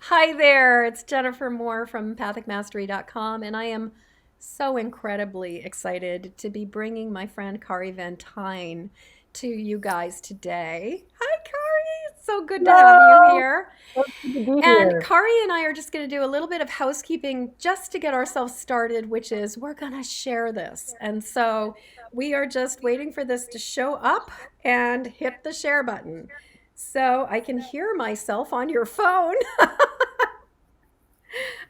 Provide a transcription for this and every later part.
Hi there, it's Jennifer Moore from empathicmastery.com, and I am so incredibly excited to be bringing my friend Kari Van Tine to you guys today. Hi, Kari! It's so good to have you Hello, here. so good to be And here. Kari and I are just going to do a little bit of housekeeping just to get ourselves started, which is we're going to share this. And so we are just waiting for this to show up and hit the share button. So I can hear myself on your phone.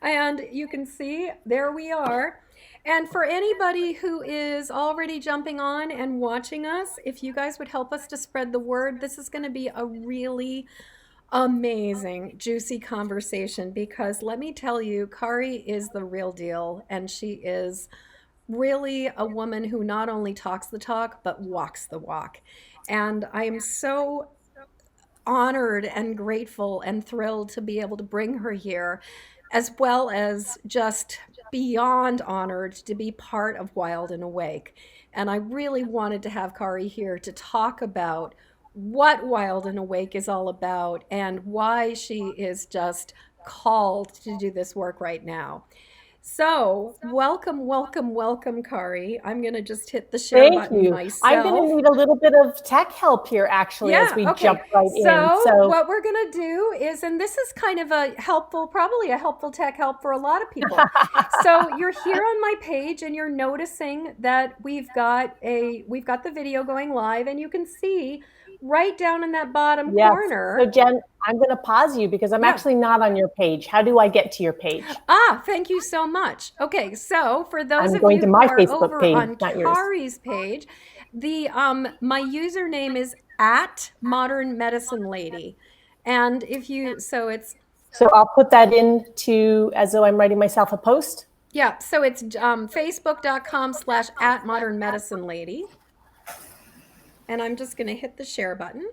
And you can see there we are. And for anybody who is already jumping on and watching us, if you guys would help us to spread the word, this is going to be a really amazing, juicy conversation because let me tell you, Kari is the real deal, and she is really a woman who not only talks the talk, but walks the walk. And I am so honored and grateful and thrilled to be able to bring her here, as well as just beyond honored to be part of Wild and Awake. And I really wanted to have Kari here to talk about what Wild and Awake is all about and why she is just called to do this work right now. So, welcome, welcome, welcome, Kari. I'm going to just hit the share Thank button you. I'm going to myself. need a little bit of tech help here, actually, as Yeah, we okay. jump right in. So, So, what we're going to do is, and this is kind of a helpful, probably a helpful tech help for a lot of people. So, you're here on my page and you're noticing that we've got the video going live and you can see right down in that bottom yes. So, corner. Jen, I'm going to pause you because I'm Yeah. actually not on your page. How do I get to your page? Thank you so much. Okay, so for those I'm of going you to who my are Facebook over page, on not yours. Kari's page, the my username is at Modern Medicine Lady. And if you so it's So, I'll put that in to as though I'm writing myself a post. yeah, so it's facebook.com/, at Modern Medicine Lady. And I'm just gonna hit the share button.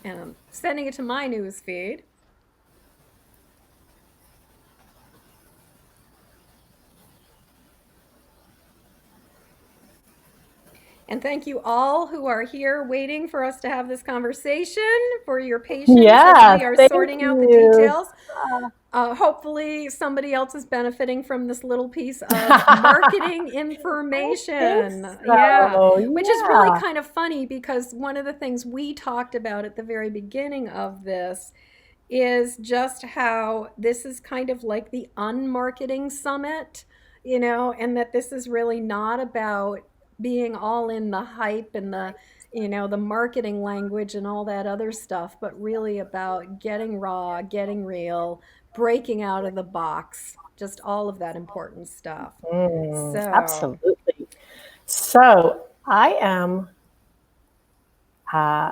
And I'm sending it to my news feed. And thank you all who are here waiting for us to have this conversation, for your patience as Yeah, we are thank sorting out the you. details. Hopefully, somebody else is benefiting from this little piece of marketing I think information. Yeah, so. which is really Yeah. kind of funny because one of the things we talked about at the very beginning of this is just how this is kind of like the unmarketing summit, and that this is really not about being all in the hype and the marketing language and all that other stuff, but really about getting raw, getting real, breaking out of the box, just all of that important stuff. So, Absolutely. So I am, uh,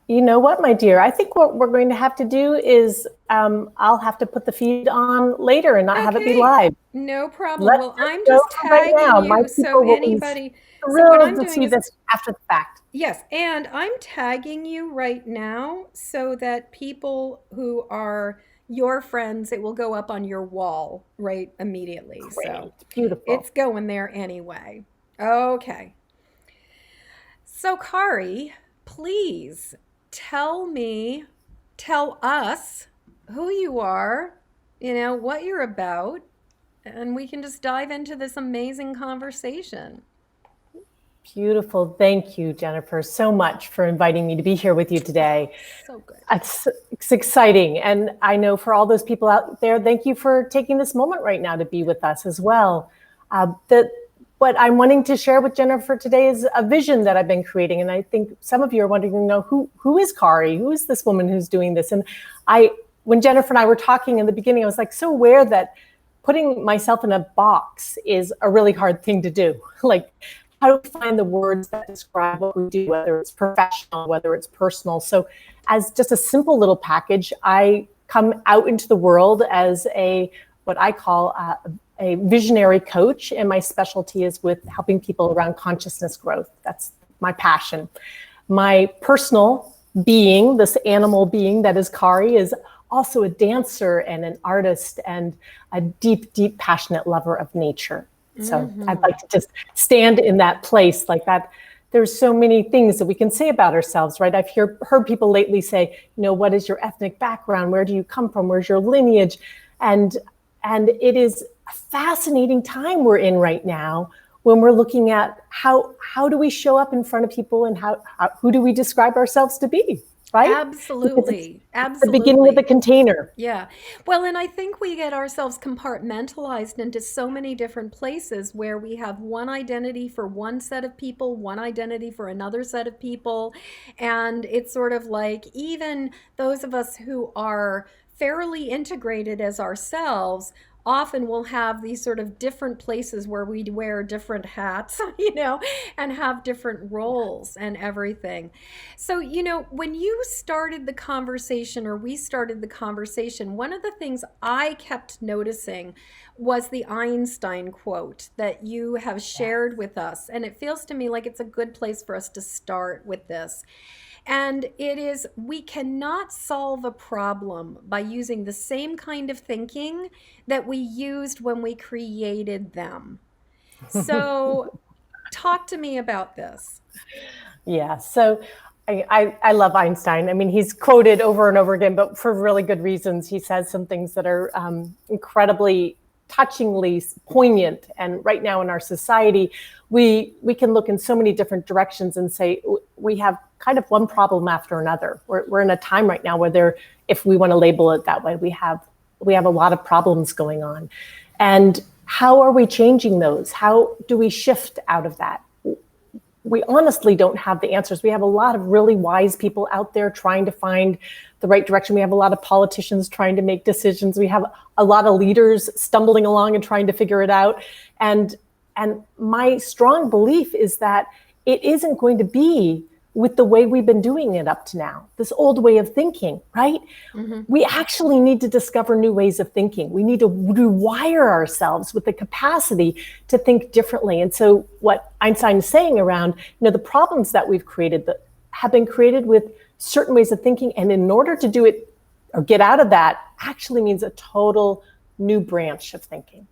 you know what, my dear? I think what we're going to have to do is I'll have to put the feed on later and not have it be okay, live. no problem. Let's Well, just I'm go just for right tagging now. My you so people will be anybody, so what thrilled I'm to doing see is this after the fact. yes, and I'm tagging you right now so that people who are your friends, it will go up on your wall right immediately. So Great. Beautiful. it's going there anyway. Okay. So, Kari, please tell me, tell us who you are, what you're about, and we can just dive into this amazing conversation. Beautiful. Thank you, Jennifer, so much for inviting me to be here with you today. So good. It's exciting. And I know for all those people out there, thank you for taking this moment right now to be with us as well. What I'm wanting to share with Jennifer today is a vision that I've been creating. And I think some of you are wondering, who is Kari? Who is this woman who's doing this? And when Jennifer and I were talking in the beginning, I was like so aware that putting myself in a box is a really hard thing to do. Like, how do we find the words that describe what we do, whether it's professional, whether it's personal? So as just a simple little package, I come out into the world as what I call a visionary coach, and my specialty is with helping people around consciousness growth. That's my passion. My personal being, this animal being that is Kari, is also a dancer and an artist and a deep, deep, passionate lover of nature. So I'd Mm-hmm. like to just stand in that place, like that there's so many things that we can say about ourselves, right? I've heard people lately say, what is your ethnic background? Where do you come from? Where's your lineage? And it is a fascinating time we're in right now when we're looking at how do we show up in front of people, and who do we describe ourselves to be, right? Absolutely. The beginning of the container. Yeah. Well, and I think we get ourselves compartmentalized into so many different places where we have one identity for one set of people, one identity for another set of people. And it's sort of like even those of us who are fairly integrated as ourselves often will have these sort of different places where we wear different hats, and have different roles and everything. So, when you started the conversation, or we started the conversation, one of the things I kept noticing was the Einstein quote that you have shared with us. And it feels to me like it's a good place for us to start with this. And it is, we cannot solve a problem by using the same kind of thinking that we used when we created them. So, talk to me about this. Yeah. So I love Einstein. I mean, he's quoted over and over again, but for really good reasons. He says some things that are incredibly touchingly poignant. And right now in our society, we can look in so many different directions and say we have kind of one problem after another. We're in a time right now where if we want to label it that way, we have a lot of problems going on. And how are we changing those? How do we shift out of that? We honestly don't have the answers. We have a lot of really wise people out there trying to find the right direction. We have a lot of politicians trying to make decisions. We have a lot of leaders stumbling along and trying to figure it out. And my strong belief is that it isn't going to be with the way we've been doing it up to now, this old way of thinking, right? Mm-hmm. We actually need to discover new ways of thinking. We need to rewire ourselves with the capacity to think differently. And so what Einstein is saying around, the problems that we've created that have been created with certain ways of thinking. And in order to do it or get out of that actually means a total new branch of thinking.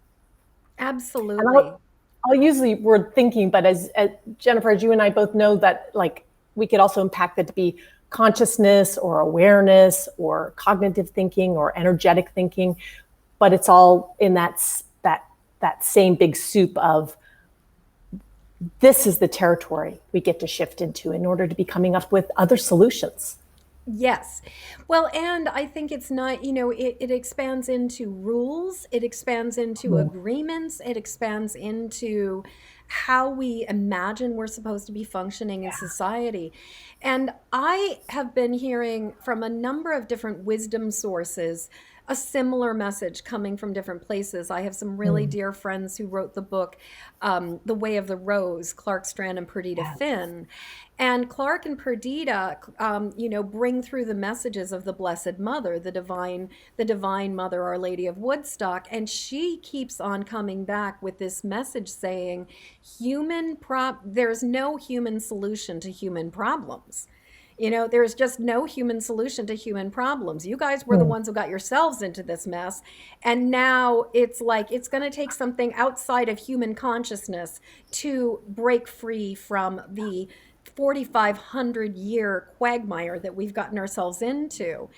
Absolutely. I'll use the word thinking, but as Jennifer, as you and I both know, that we could also impact that to be consciousness or awareness or cognitive thinking or energetic thinking, but it's all in that same big soup of this is the territory we get to shift into in order to be coming up with other solutions. Yes. Well, and I think it's not, it expands into rules, it expands into agreements, it expands into how we imagine we're supposed to be functioning in society. And I have been hearing from a number of different wisdom sources a similar message coming from different places. I have some really dear friends who wrote the book, The Way of the Rose, Clark Strand and Perdita Finn. And Clark and Perdita, bring through the messages of the Blessed Mother, the divine Mother, Our Lady of Woodstock. And she keeps on coming back with this message saying, there's no human solution to human problems. There's just no human solution to human problems. You guys were the ones who got yourselves into this mess. And now it's like it's going to take something outside of human consciousness to break free from the 4,500-year quagmire that we've gotten ourselves into.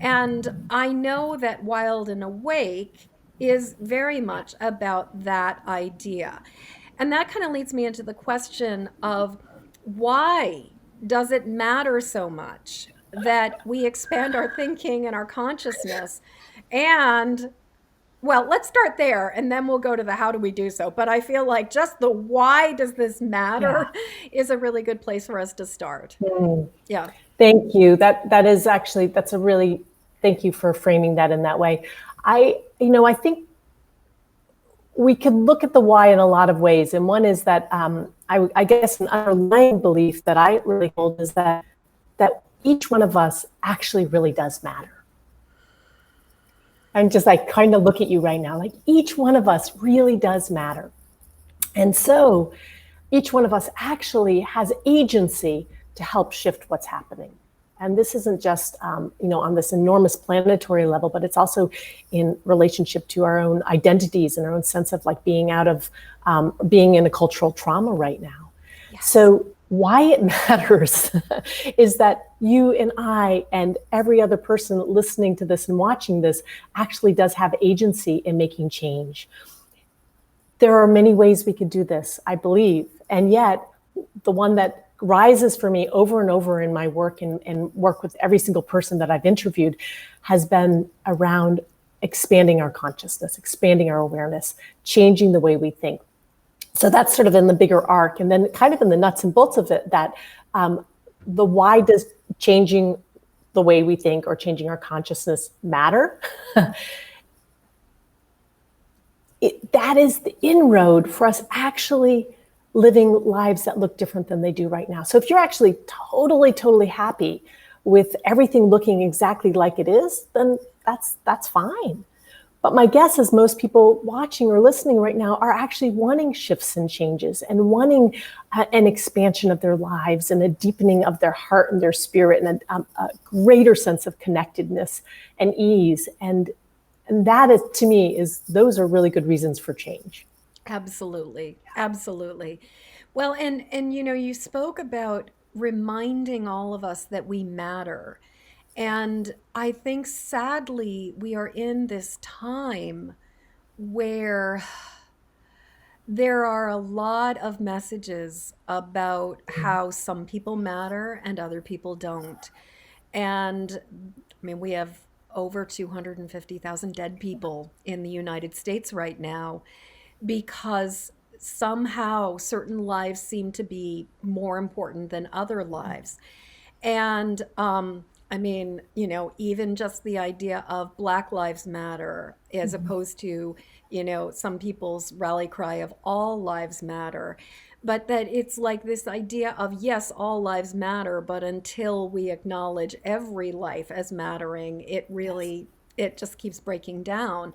And I know that Wild and Awake is very much about that idea. And that kind of leads me into the question of why does it matter so much that we expand our thinking and our consciousness? And well, let's start there and then we'll go to the how do we do so. But I feel like just the why does this matter is a really good place for us to start. Yeah. Thank you. That is actually, that's a really, thank you for framing that in that way. I think we can look at the why in a lot of ways. And one is that I guess an underlying belief that I really hold is that each one of us actually really does matter. I'm just kind of look at you right now, each one of us really does matter. And so each one of us actually has agency to help shift what's happening. And this isn't just, on this enormous planetary level, but it's also in relationship to our own identities and our own sense of being out of, being in a cultural trauma right now. Yes. So Why it matters is that you and I and every other person listening to this and watching this actually does have agency in making change. There are many ways we could do this, I believe. And yet, the one that rises for me over and over in my work and work with every single person that I've interviewed has been around expanding our consciousness, expanding our awareness, changing the way we think. So that's sort of in the bigger arc. And then kind of in the nuts and bolts of it, that the why does changing the way we think or changing our consciousness matter? That is the inroad for us actually living lives that look different than they do right now. So if you're actually totally happy with everything looking exactly like it is, then that's fine. But my guess is most people watching or listening right now are actually wanting shifts and changes and wanting an expansion of their lives and a deepening of their heart and their spirit and a greater sense of connectedness and ease. And that is, to me, those are really good reasons for change. Absolutely. Absolutely. Well, and you spoke about reminding all of us that we matter. And I think sadly we are in this time where there are a lot of messages about how some people matter and other people don't. And I mean, we have over 250,000 dead people in the United States right now because somehow certain lives seem to be more important than other lives. And I mean, even just the idea of Black Lives Matter as opposed to, some people's rally cry of all lives matter. But that it's like this idea of, yes, all lives matter, but until we acknowledge every life as mattering, it just keeps breaking down.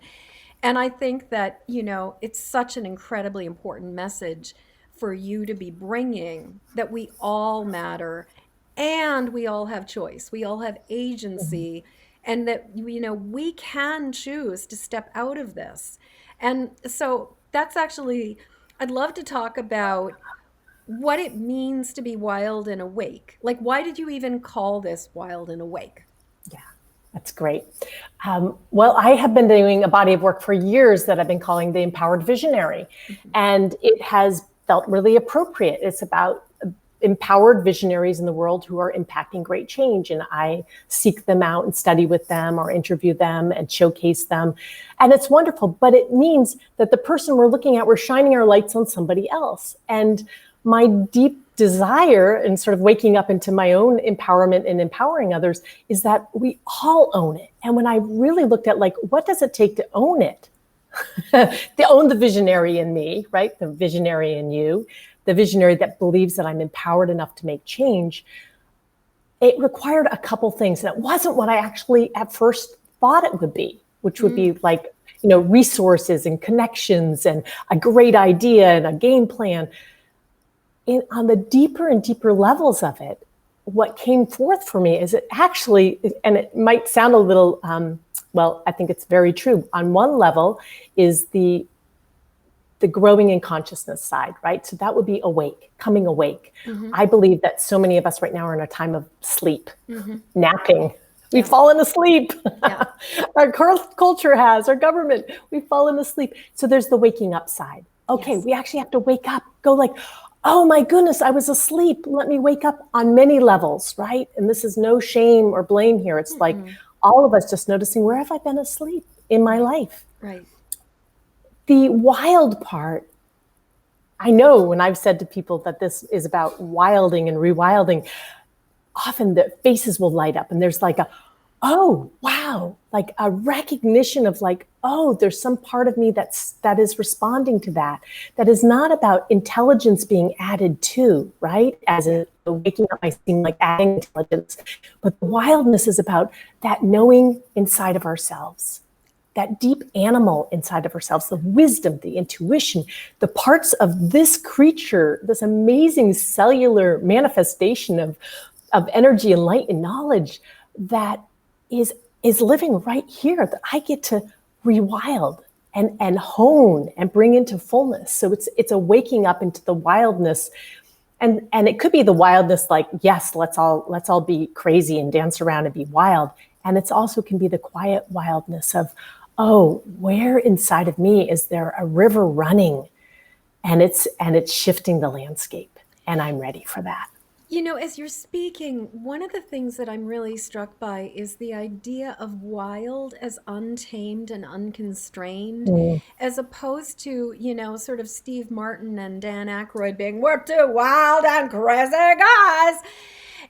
And I think that, it's such an incredibly important message for you to be bringing that we all matter and we all have choice. We all have agency and that, we can choose to step out of this. And so that's actually, I'd love to talk about what it means to be wild and awake. Like, why did you even call this Wild and Awake? Yeah, that's great. Well, I have been doing a body of work for years that I've been calling the Empowered Visionary, and it has felt really appropriate. It's about empowered visionaries in the world who are impacting great change, and I seek them out and study with them or interview them and showcase them. And it's wonderful, but it means that the person we're looking at, we're shining our lights on somebody else. And my deep desire and sort of waking up into my own empowerment and empowering others is that we all own it. And when I really looked at what does it take to own it? To own the visionary in me, right? The visionary in you, the visionary that believes that I'm empowered enough to make change. It required a couple things. And it wasn't what I actually at first thought it would be, which would be resources and connections and a great idea and a game plan. On the deeper and deeper levels of it, what came forth for me is it actually, and it might sound a little, I think it's very true. On one level is the growing in consciousness side, right? So that would be coming awake. I believe that so many of us right now are in a time of sleep, napping. We've fallen asleep. Yeah. Our culture has, our government, we've fallen asleep. So there's the waking up side. Okay, Yes. we actually have to wake up, go oh my goodness, I was asleep. Let me wake up on many levels, right? And this is no shame or blame here. It's like all of us just noticing, where have I been asleep in my life? Right. The wild part, I know when I've said to people that this is about wilding and rewilding, often the faces will light up and there's oh, wow, a recognition of oh, there's some part of me that is responding to that is not about intelligence being added to, right? As in waking up might seem like adding intelligence, but the wildness is about that knowing inside of ourselves, that deep animal inside of ourselves, the wisdom, the intuition, the parts of this creature, this amazing cellular manifestation of energy and light and knowledge that is living right here, that I get to rewild and hone and bring into fullness. So it's a waking up into the wildness And it could be the wildness, like, yes, let's all be crazy and dance around and be wild. And it's also can be the quiet wildness of, oh, where inside of me is there a river running, and it's shifting the landscape, and I'm ready for that. You know, as you're speaking, one of the things that I'm really struck by is the idea of wild as untamed and unconstrained, Mm. as opposed to, sort of Steve Martin and Dan Aykroyd being, we're two wild and crazy guys.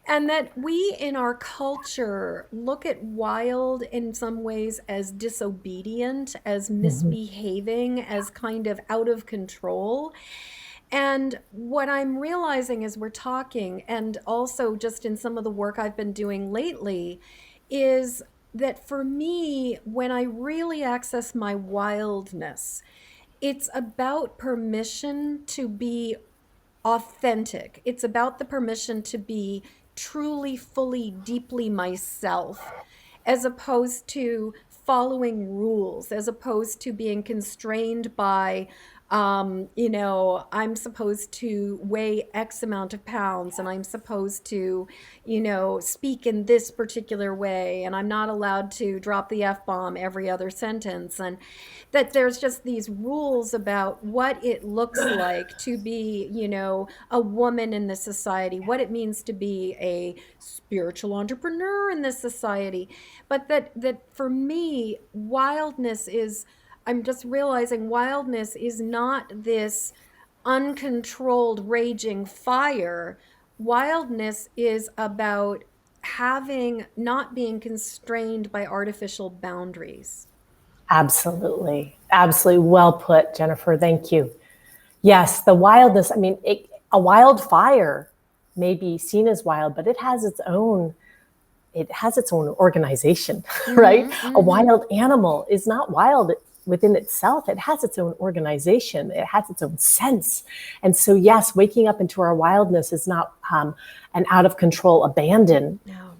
And that we in our culture look at wild in some ways as disobedient, as Mhm. misbehaving, as kind of out of control. And what I'm realizing as we're talking, and also just in some of the work I've been doing lately, is that for me, when I really access my wildness, it's about permission to be authentic. It's about the permission to be truly, fully, deeply myself, as opposed to following rules, as opposed to being constrained by, I'm supposed to weigh X amount of pounds and I'm supposed to, speak in this particular way and I'm not allowed to drop the F bomb every other sentence. And that there's just these rules about what it looks like to be, a woman in this society, what it means to be a spiritual entrepreneur in this society. But that for me, wildness is, I'm just realizing wildness is not this uncontrolled raging fire. Wildness is about having not being constrained by artificial boundaries. Absolutely. Absolutely. Well put, Jennifer. Thank you. Yes, the wildness. I mean, a wildfire may be seen as wild, but it has its own organization, right? Mm-hmm, A mm-hmm. wild animal is not wild within itself. It has its own organization. It has its own sense. And so, yes, waking up into our wildness is not an out of control abandon, No.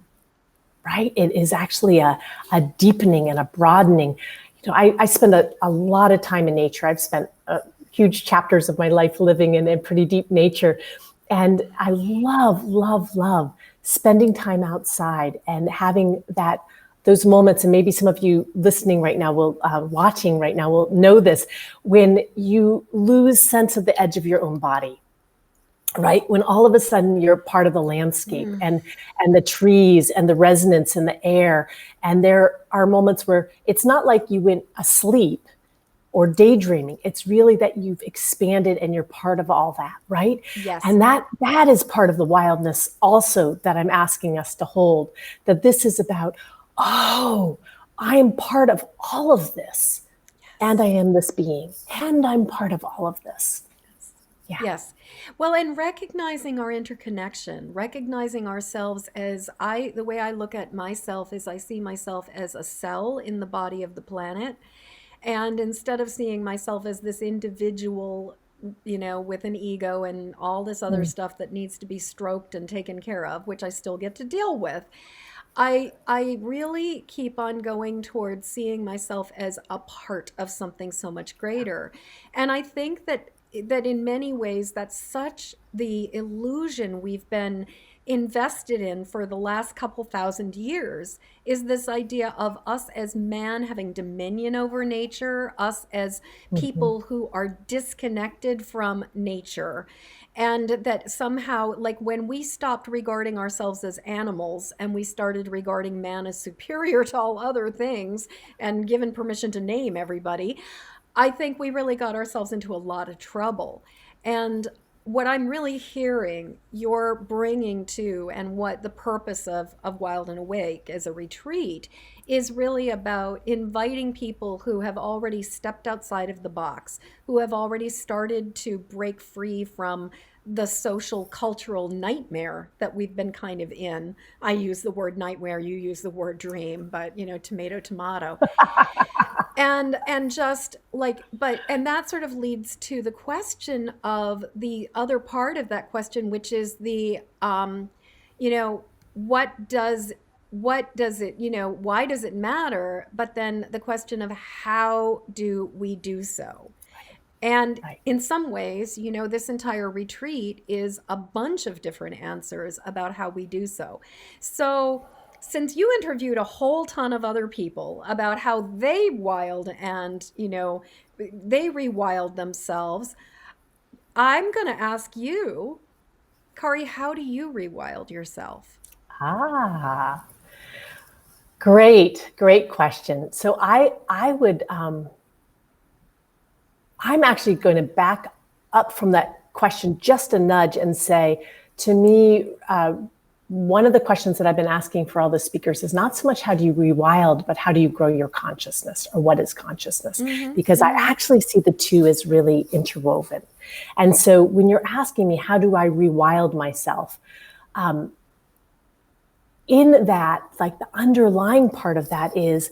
right? It is actually a deepening and a broadening. I spend a lot of time in nature. I've spent huge chapters of my life living in pretty deep nature. And I love, love, love spending time outside and having those moments. And maybe some of you listening right now watching right now will know this, when you lose sense of the edge of your own body, right? When all of a sudden you're part of the landscape Mm. and the trees and the resonance in the air. And there are moments where it's not like you went asleep or daydreaming. It's really that you've expanded and you're part of all that, right? Yes. And that is part of the wildness also that I'm asking us to hold, that this is about, oh, I am part of all of this, and I am this being, and I'm part of all of this. Yeah. Yes. Well, and recognizing our interconnection, recognizing ourselves as the way I look at myself is I see myself as a cell in the body of the planet. And instead of seeing myself as this individual, with an ego and all this other Mm. stuff that needs to be stroked and taken care of, which I still get to deal with, I really keep on going towards seeing myself as a part of something so much greater. And I think that in many ways that's such the illusion we've been invested in for the last couple thousand years, is this idea of us as man having dominion over nature, us as Mhm. people who are disconnected from nature. And that somehow, like when we stopped regarding ourselves as animals and we started regarding man as superior to all other things and given permission to name everybody, I think we really got ourselves into a lot of trouble. And what I'm really hearing you're bringing to, and what the purpose of Wild and Awake as a retreat is really about inviting people who have already stepped outside of the box, who have already started to break free from the social cultural nightmare that we've been kind of in. I use the word nightmare, you use the word dream, but tomato, tomato. And just like, but and that sort of leads to the question of the other part of that question, which is the you know what does it, why does it matter, but then the question of how do we do so. And Right. in some ways, this entire retreat is a bunch of different answers about how we do so. So, since you interviewed a whole ton of other people about how they wild and, they rewild themselves, I'm going to ask you, Kari, how do you rewild yourself? Ah, great question. So I would I'm actually going to back up from that question just a nudge and say, to me, one of the questions that I've been asking for all the speakers is not so much how do you rewild, but how do you grow your consciousness, or what is consciousness? Mm-hmm, Because I mm-hmm. actually see the two as really interwoven. And so when you're asking me, how do I rewild myself? In that, like the underlying part of that is,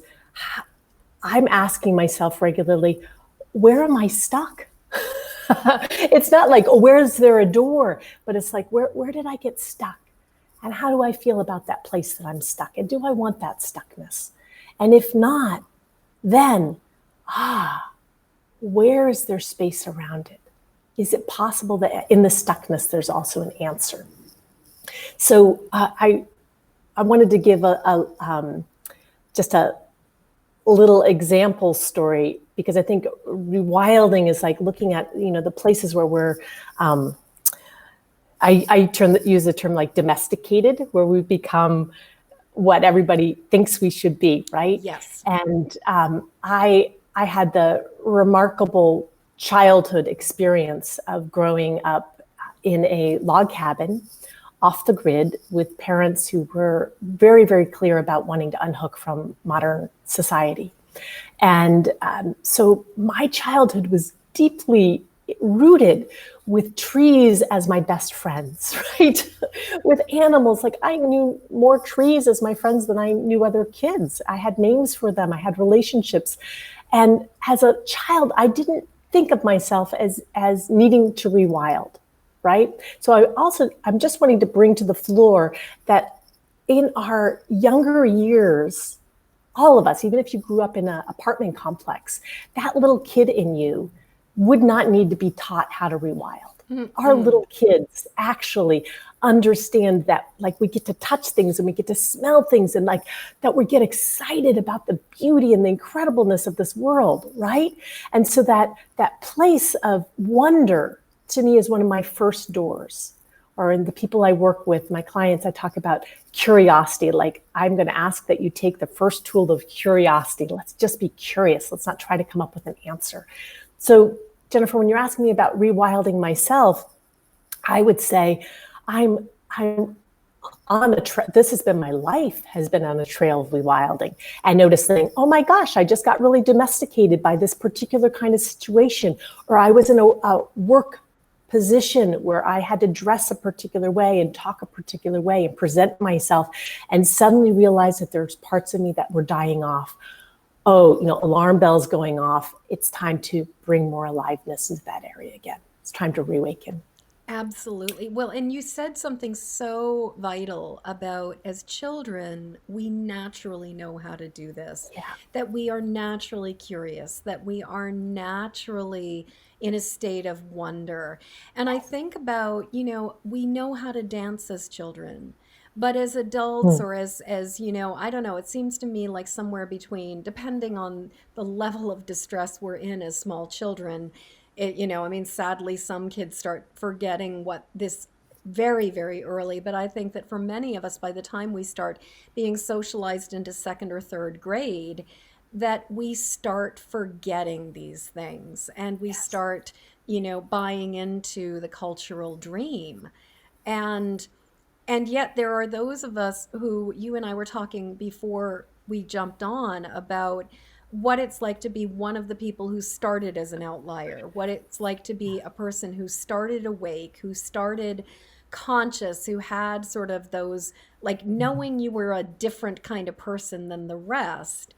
I'm asking myself regularly, where am I stuck? It's not like, oh, where's there a door? But it's like, where did I get stuck? And how do I feel about that place that I'm stuck? And do I want that stuckness? And if not, then, where is there space around it? Is it possible that in the stuckness, there's also an answer? So I wanted to give just a little example story, because I think rewilding is like looking at the places where we're I use the term like domesticated, where we've become what everybody thinks we should be, right? Yes. And I had the remarkable childhood experience of growing up in a log cabin off the grid with parents who were very, very clear about wanting to unhook from modern society. And so my childhood was deeply rooted with trees as my best friends, right? With animals, like I knew more trees as my friends than I knew other kids. I had names for them, I had relationships. And as a child, I didn't think of myself as needing to rewild, right? So I'm just wanting to bring to the floor that in our younger years, all of us, even if you grew up in an apartment complex, that little kid in you would not need to be taught how to rewild. Our Mm-hmm. little kids actually understand that, like, we get to touch things and we get to smell things, and like that we get excited about the beauty and the incredibleness of this world, right? And so that place of wonder to me is one of my first doors. Or in the people I work with, my clients, I talk about curiosity. Like, I'm going to ask that you take the first tool of curiosity. Let's just be curious. Let's not try to come up with an answer. So, Jennifer, when you're asking me about rewilding myself, I would say I'm on this has been my life, has been on a trail of rewilding, and noticing, oh my gosh, I just got really domesticated by this particular kind of situation, or I was in a work position where I had to dress a particular way and talk a particular way and present myself, and suddenly realized that there's parts of me that were dying off. Oh, alarm bells going off. It's time to bring more aliveness into that area again. It's time to reawaken. Absolutely. Well, and you said something so vital about, as children, we naturally know how to do this, Yeah. that we are naturally curious, that we are naturally in a state of wonder. And I think about, we know how to dance as children. But as adults, Hmm. or as I don't know, it seems to me like somewhere between, depending on the level of distress we're in as small children, I mean, sadly, some kids start forgetting what this very, very early. But I think that for many of us, by the time we start being socialized into second or third grade, that we start forgetting these things, and we Yes. start, buying into the cultural dream. And and yet there are those of us who, you and I were talking before we jumped on, about what it's like to be one of the people who started as an outlier, what it's like to be a person who started awake, who started conscious, who had sort of those, like, knowing you were a different kind of person than the rest.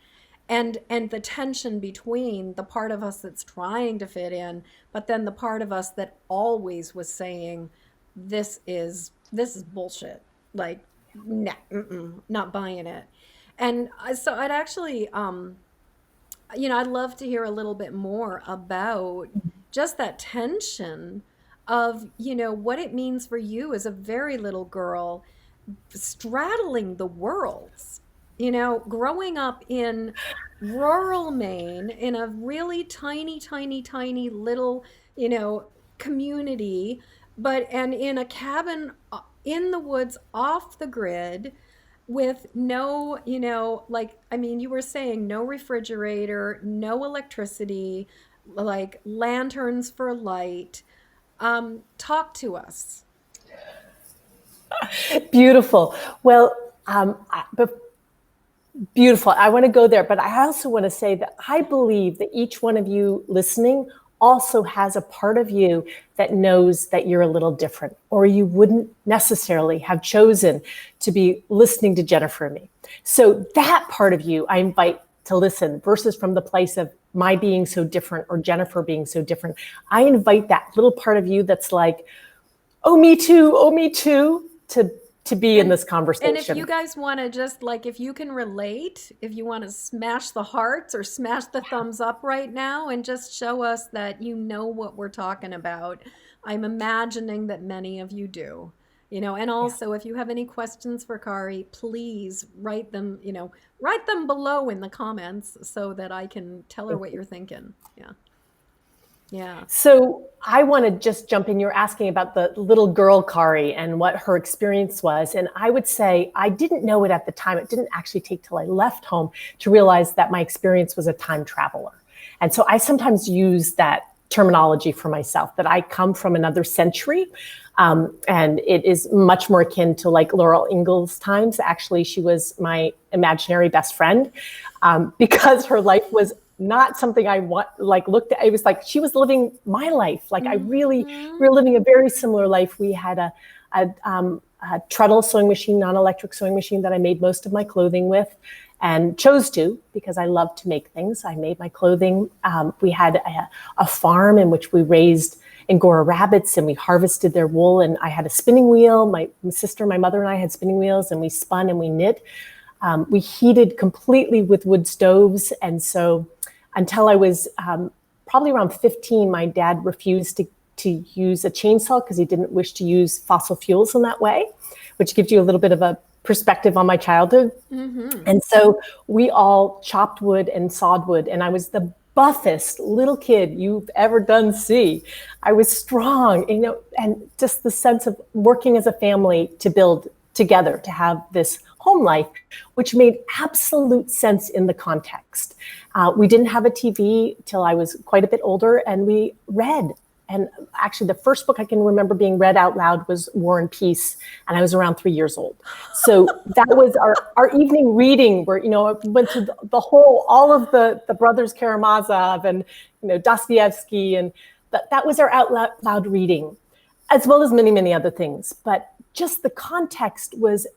And the tension between the part of us that's trying to fit in, but then the part of us that always was saying, this is bullshit. Like, nah, not buying it. And so I'd actually, I'd love to hear a little bit more about just that tension of, what it means for you as a very little girl straddling the worlds, growing up in rural Maine in a really tiny, tiny, tiny little, community, and in a cabin in the woods off the grid with no, you were saying no refrigerator, no electricity, like lanterns for light. Talk to us. Beautiful. Well, beautiful. I want to go there, but I also want to say that I believe that each one of you listening also has a part of you that knows that you're a little different, or you wouldn't necessarily have chosen to be listening to Jennifer and me. So that part of you I invite to listen, versus from the place of my being so different or Jennifer being so different. I invite that little part of you that's like, oh, me too, to be in this conversation. And if you guys want to just if you can relate, if you want to smash the hearts or smash the thumbs up right now and just show us that you know what we're talking about. I'm imagining that many of you do, and also if you have any questions for Kari, please write them below in the comments so that I can tell her what you're thinking. Yeah. So I want to just jump in. You're asking about the little girl Kari and what her experience was. And I would say I didn't know it at the time. It didn't actually take till I left home to realize that my experience was a time traveler. And so I sometimes use that terminology for myself, that I come from another century. And it is much more akin to Laurel Ingalls times. Actually, she was my imaginary best friend because her life was not something I looked at. It was like she was living my life. We were living a very similar life. We had a treadle sewing machine, non-electric sewing machine that I made most of my clothing with, and chose to because I love to make things. I made my clothing. We had a farm in which we raised Angora rabbits and we harvested their wool. And I had a spinning wheel. My sister, my mother, and I had spinning wheels, and we spun and we knit. We heated completely with wood stoves, and so until I was probably around 15, my dad refused to use a chainsaw because he didn't wish to use fossil fuels in that way, which gives you a little bit of a perspective on my childhood. Mm-hmm. And so we all chopped wood and sawed wood, and I was the buffest little kid you've ever done see. I was strong, and just the sense of working as a family to build together, to have this home life, which made absolute sense in the context. We didn't have a TV till I was quite a bit older, and we read. And actually, the first book I can remember being read out loud was War and Peace, and I was around 3 years old. So that was our evening reading, where I went through all of the brothers Karamazov and Dostoevsky, and that was our out loud reading, as well as many, many other things. But just the context was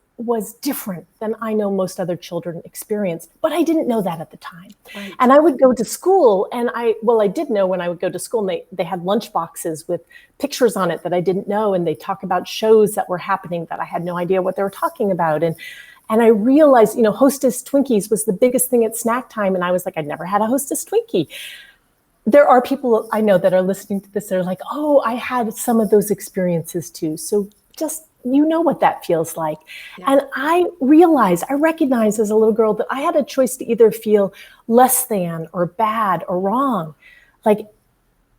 different than I know most other children experience, but I didn't know that at the time. Right. And I would go to school, and I did know when I would go to school, and they had lunch boxes with pictures on it that I didn't know, and they talk about shows that were happening that I had no idea what they were talking about. And I realized, Hostess Twinkies was the biggest thing at snack time, and I was like, I'd never had a Hostess Twinkie. There are people I know that are listening to this that are like, oh, I had some of those experiences too. So just what that feels like. Yeah. And I recognized as a little girl that I had a choice to either feel less than or bad or wrong,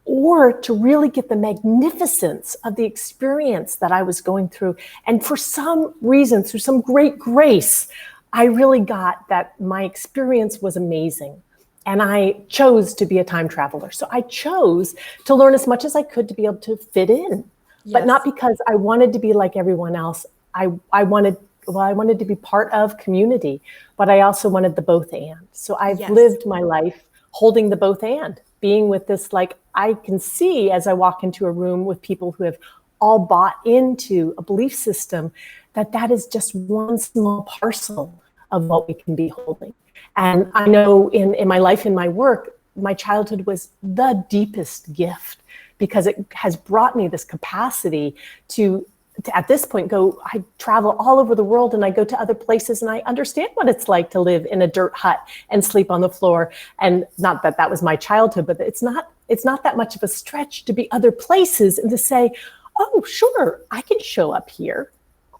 or to really get the magnificence of the experience that I was going through. And for some reason, through some great grace, I really got that my experience was amazing. And I chose to be a time traveler. So I chose to learn as much as I could to be able to fit in. Yes. But not because I wanted to be like everyone else. I wanted to be part of community, but I also wanted the both and. So I've lived my life holding the both and, being with this, I can see as I walk into a room with people who have all bought into a belief system that is just one small parcel of what we can be holding. And I know in my life, in my work, my childhood was the deepest gift, because it has brought me this capacity to at this point I travel all over the world, and I go to other places, and I understand what it's like to live in a dirt hut and sleep on the floor. And not that was my childhood, but it's not It's not that much of a stretch to be other places and to say, oh, sure, I can show up here.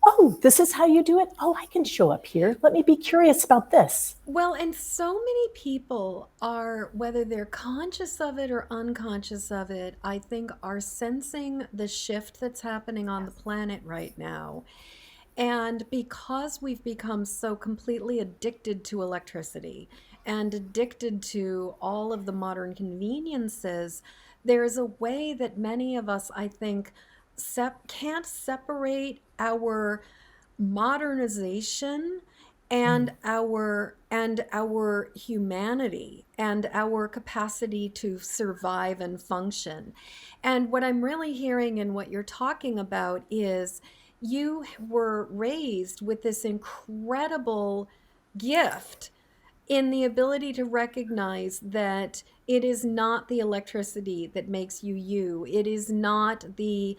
Oh, this is how you do it. Oh, I can show up here. Let me be curious about this. Well, and so many people are, whether they're conscious of it or unconscious of it, I think are sensing the shift that's happening on the planet right now. And because we've become so completely addicted to electricity and addicted to all of the modern conveniences, there's a way that many of us, I think, can't separate our modernization and our humanity and our capacity to survive and function. And what I'm really hearing and what you're talking about is you were raised with this incredible gift in the ability to recognize that it is not the electricity that makes you you. It is not the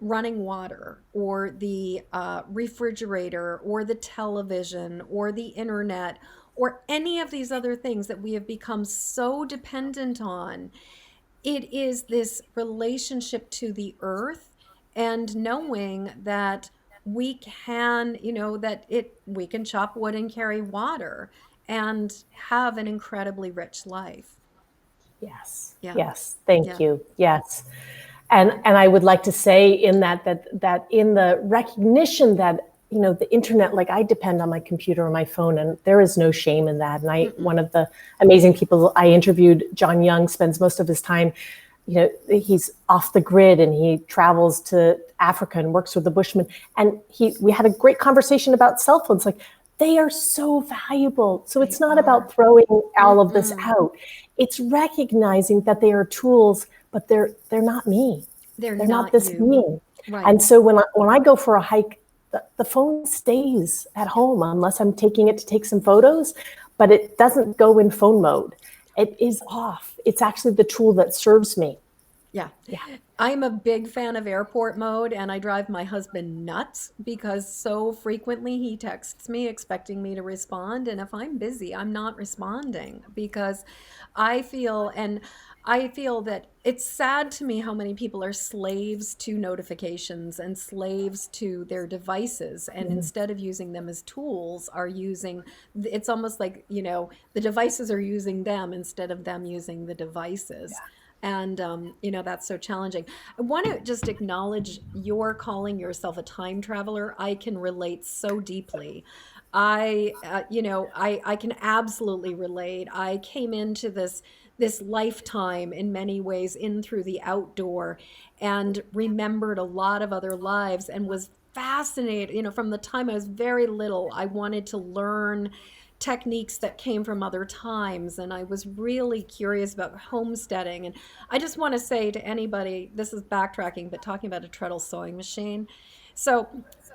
running water or the refrigerator or the television or the internet or any of these other things that we have become so dependent on. It is this relationship to the earth and knowing that we can, that we can chop wood and carry water and have an incredibly rich life. Yes. Yeah. Yes. Thank Yeah. you. Yes. And I would like to say in that in the recognition that the internet, like I depend on my computer or my phone, and there is no shame in that. And Mm-mm. one of the amazing people I interviewed, John Young, spends most of his time, he's off the grid and he travels to Africa and works with the Bushmen. And we had a great conversation about cell phones. Like, they are so valuable. So They it's not about are. throwing all of this Mm-mm. out. It's recognizing that they are tools, but they're not me. They're They're not not this you. being. Right. And so when I go for a hike, the phone stays at home unless I'm taking it to take some photos, but it doesn't go in phone mode. It is off. It's actually the tool that serves me. Yeah. Yeah. I'm a big fan of airport mode, and I drive my husband nuts because so frequently he texts me expecting me to respond. And if I'm busy, I'm not responding because I feel, and I feel that it's sad to me how many people are slaves to notifications and slaves to their devices. And instead of using them as tools, are using, it's almost like, the devices are using them instead of them using the devices. And, that's so challenging. I want to just acknowledge your calling yourself a time traveler. I can relate so deeply. I can absolutely relate. I came into this lifetime in many ways in through the outdoor and remembered a lot of other lives and was fascinated. From the time I was very little, I wanted to learn techniques that came from other times, and I was really curious about homesteading. And I just want to say to anybody, this is backtracking, but talking about a treadle sewing machine. So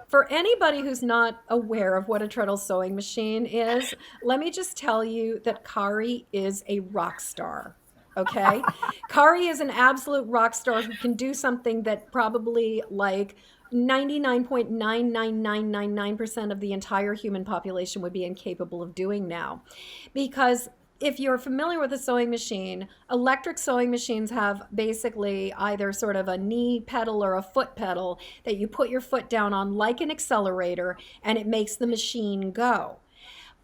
for anybody who's not aware of what a treadle sewing machine is, let me just tell you that Kari is a rock star. Okay. Kari is an absolute rock star who can do something that probably like 99.99999% of the entire human population would be incapable of doing now. Because if you're familiar with a sewing machine, electric sewing machines have basically either sort of a knee pedal or a foot pedal that you put your foot down on like an accelerator, and it makes the machine go.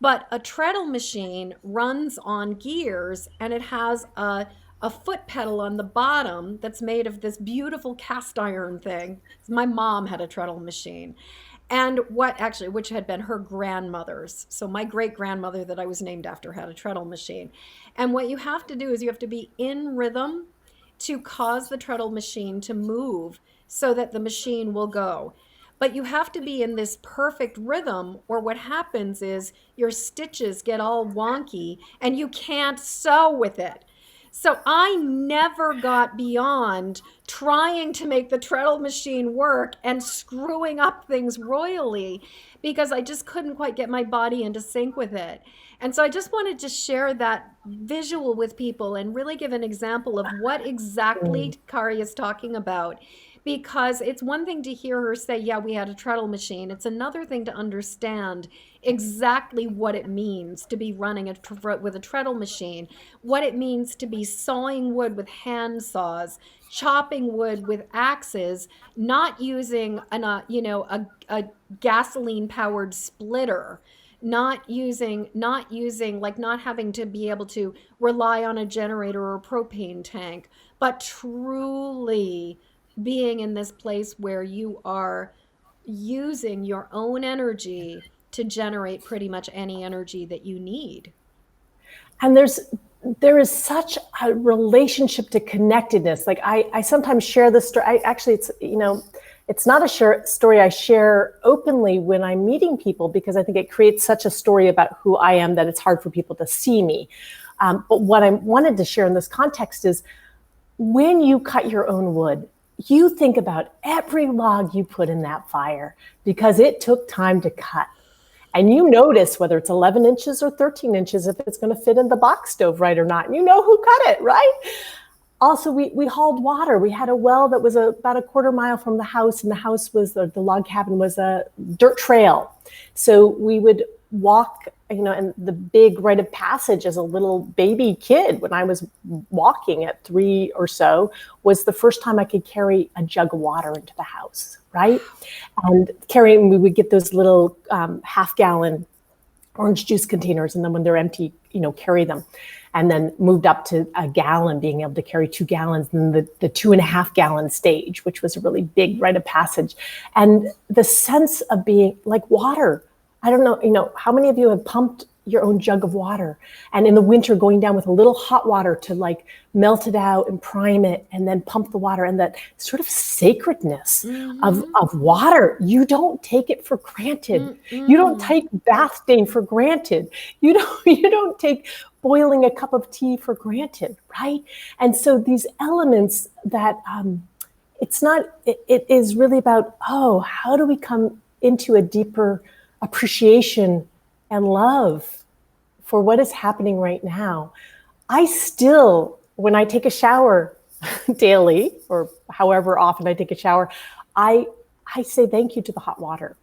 But a treadle machine runs on gears, and it has a foot pedal on the bottom that's made of this beautiful cast iron thing. My mom had a treadle machine. And which had been her grandmother's. So my great grandmother that I was named after had a treadle machine. And what you have to do is you have to be in rhythm to cause the treadle machine to move so that the machine will go. But you have to be in this perfect rhythm, or what happens is your stitches get all wonky and you can't sew with it. So I never got beyond trying to make the treadle machine work and screwing up things royally because I just couldn't quite get my body into sync with it. And so I just wanted to share that visual with people and really give an example of what exactly Kari is talking about. because it's one thing to hear her say, yeah, we had a treadle machine. It's another thing to understand exactly what it means to be running with a treadle machine, what it means to be sawing wood with hand saws, chopping wood with axes, not using a gasoline powered splitter, not having to be able to rely on a generator or a propane tank, but truly being in this place where you are using your own energy to generate pretty much any energy that you need. And there is such a relationship to connectedness. Like I sometimes share this story. It's not a story I share openly when I'm meeting people, because I think it creates such a story about who I am that it's hard for people to see me. But what I wanted to share in this context is, when you cut your own wood, you think about every log you put in that fire, because it took time to cut. And you notice whether it's 11 inches or 13 inches, if it's going to fit in the box stove right or not. And you know who cut it, right? Also, we hauled water. We had a well that was about a quarter mile from the house, and the log cabin was a dirt trail. So we would walk, and the big rite of passage as a little baby kid, when I was walking at 3 or so, was the first time I could carry a jug of water into the house, right? And we would get those little half-gallon orange juice containers, and then when they're empty, carry them. And then moved up to a gallon, being able to carry 2 gallons, and the 2.5 gallon stage, which was a really big rite of passage. And the sense of being like water. I don't know, how many of you have pumped your own jug of water, and in the winter going down with a little hot water to like melt it out and prime it, and then pump the water, and that sort of sacredness of water. You don't take it for granted. You don't take bath day for granted. You don't take boiling a cup of tea for granted, right? And so these elements that it is really about, how do we come into a deeper appreciation and love for what is happening right now. I still, when I take a shower daily, or however often I take a shower, I say thank you to the hot water.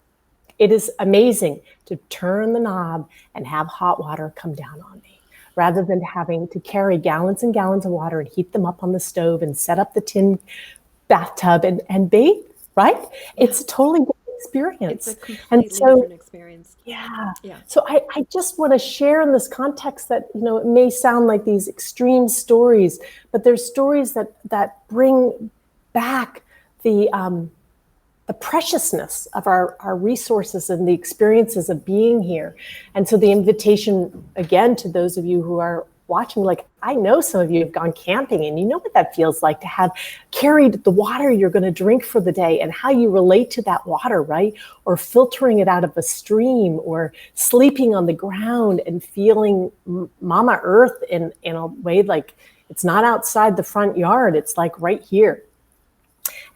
It is amazing to turn the knob and have hot water come down on me, rather than having to carry gallons and gallons of water and heat them up on the stove and set up the tin bathtub and bathe, right? It's a totally different experience. It's a completely different experience. Yeah. So I just want to share in this context that, it may sound like these extreme stories, but there's stories that bring back the preciousness of our resources and the experiences of being here. And so the invitation, again, to those of you who are watching, like, I know some of you have gone camping, and you know what that feels like, to have carried the water you're going to drink for the day, and how you relate to that water, right? Or filtering it out of a stream, or sleeping on the ground and feeling Mama Earth in a way like it's not outside the front yard, it's like right here.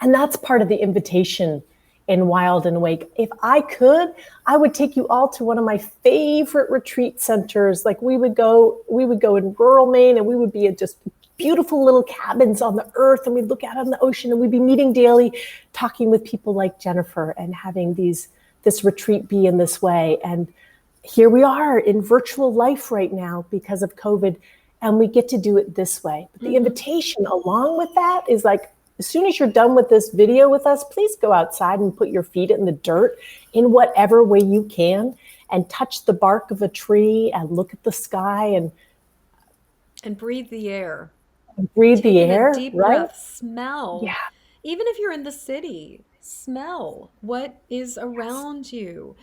And that's part of the invitation in Wild and Awake. If I could, I would take you all to one of my favorite retreat centers. Like we would go in rural Maine, and we would be at just beautiful little cabins on the earth, and we'd look out on the ocean, and we'd be meeting daily, talking with people like Jennifer, and having this retreat be in this way. And here we are in virtual life right now because of COVID, and we get to do it this way. But the invitation along with that is like, as soon as you're done with this video with us, please go outside and put your feet in the dirt in whatever way you can, and touch the bark of a tree and look at the sky and breathe the air. Breathe the air, a deep right? breath, smell. Yeah. Even if you're in the city, smell what is around you.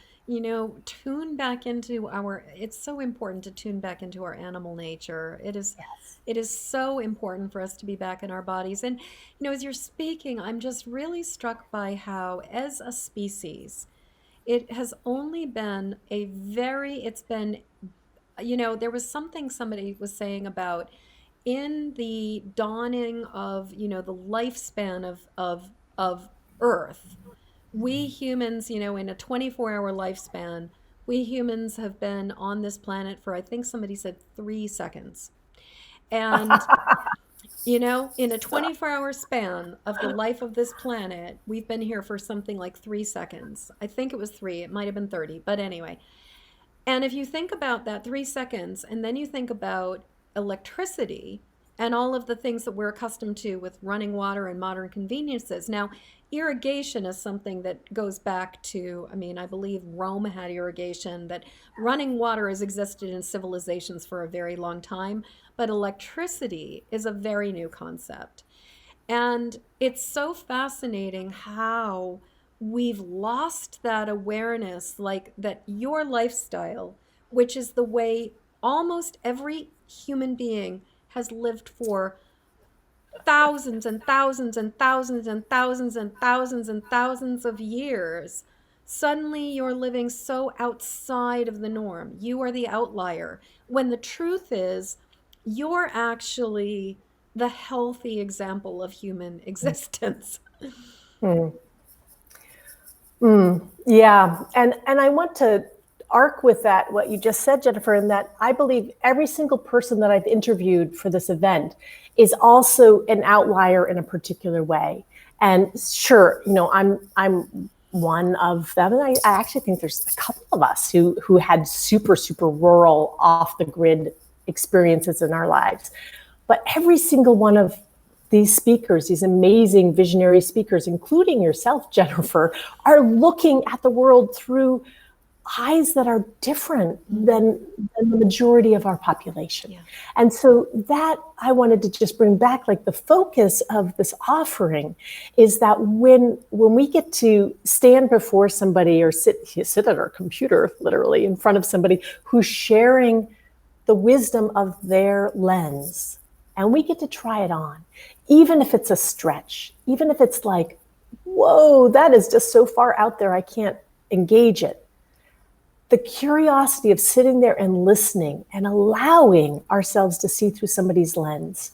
Tune back into it's so important to tune back into our animal nature. It is so important for us to be back in our bodies. And, as you're speaking, I'm just really struck by how, as a species, it has only been there was something somebody was saying about, in the dawning of, the lifespan of Earth, we humans, in a 24-hour lifespan, we humans have been on this planet for, I think somebody said, 3 seconds. And You know, in a 24-hour span of the life of this planet, we've been here for something like 3 seconds. I think it was three, it might have been 30, but anyway. And if you think about that 3 seconds, and then you think about electricity and all of the things that we're accustomed to with running water and modern conveniences. Now, irrigation is something that goes back to, I mean, I believe Rome had irrigation, that running water has existed in civilizations for a very long time, but electricity is a very new concept. And it's so fascinating how we've lost that awareness, like that your lifestyle, which is the way almost every human being has lived for thousands and thousands and thousands and thousands and thousands and thousands of years. Suddenly you're living so outside of the norm. You are the outlier. When the truth is, you're actually the healthy example of human existence. Mm. Yeah, and I want to arc with that what you just said, Jennifer, in that I believe every single person that I've interviewed for this event is also an outlier in a particular way. And sure, you know, I'm one of them, and I actually think there's a couple of us who had super rural, off the grid experiences in our lives. But every single one of these speakers, these amazing visionary speakers, including yourself, Jennifer, are looking at the world through eyes that are different than the majority of our population. Yeah. And so that I wanted to just bring back, like the focus of this offering is that when we get to stand before somebody or sit at our computer, literally in front of somebody who's sharing the wisdom of their lens, and we get to try it on, even if it's a stretch, even if it's like, whoa, that is just so far out there, I can't engage it. The curiosity of sitting there and listening and allowing ourselves to see through somebody's lens,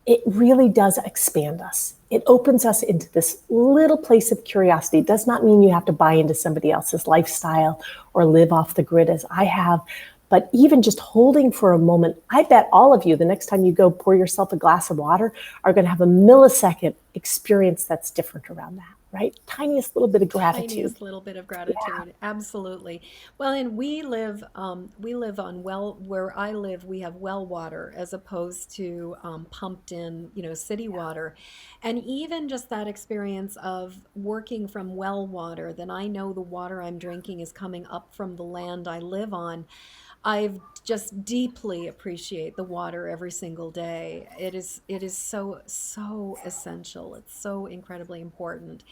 it really does expand us. It opens us into this little place of curiosity. It does not mean you have to buy into somebody else's lifestyle or live off the grid as I have. But even just holding for a moment, I bet all of you, the next time you go pour yourself a glass of water, are going to have a millisecond experience that's different around that, right? Tiniest little bit of gratitude. Tiniest little bit of gratitude. Yeah. Absolutely. Well, and we live on where I live, we have well water as opposed to pumped in, city water. And even just that experience of working from well water, then I know the water I'm drinking is coming up from the land I live on. I've just deeply appreciate the water every single day. It is so essential. It's so incredibly important.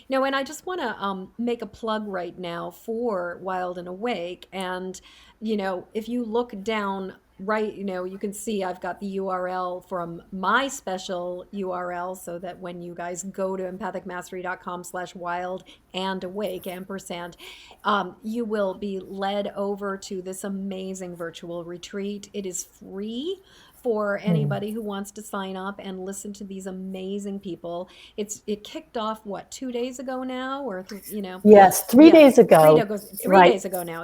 And I just want to make a plug right now for Wild and Awake. And if you look down right, you can see I've got the URL from my special URL, so that when you guys go to empathicmastery.com/wild and awake ampersand, you will be led over to this amazing virtual retreat. It is free for anybody who wants to sign up and listen to these amazing people. It kicked off 2 days ago now, or Yes, 3 days ago. 3 days ago now.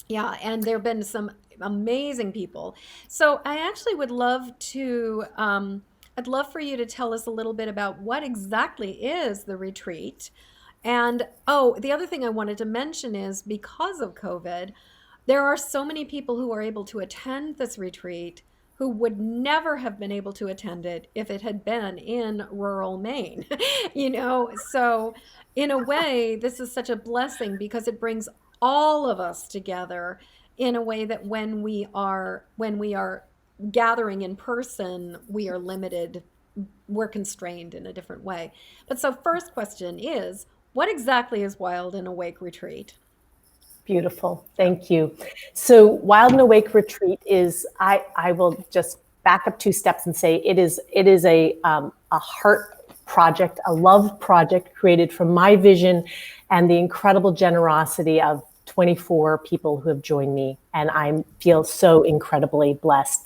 Yeah, and there have been some amazing people. So I actually would love to, I'd love for you to tell us a little bit about what exactly is the retreat. And the other thing I wanted to mention is, because of COVID, there are so many people who are able to attend this retreat who would never have been able to attend it if it had been in rural Maine. So in a way, this is such a blessing because it brings all of us together in a way that when we are gathering in person, we are limited, we're constrained in a different way. But so first question is, what exactly is Wild and Awake Retreat? Beautiful. Thank you. So Wild and Awake Retreat is, I will just back up 2 steps and say it is a heart project, a love project created from my vision and the incredible generosity of 24 people who have joined me. And I feel so incredibly blessed.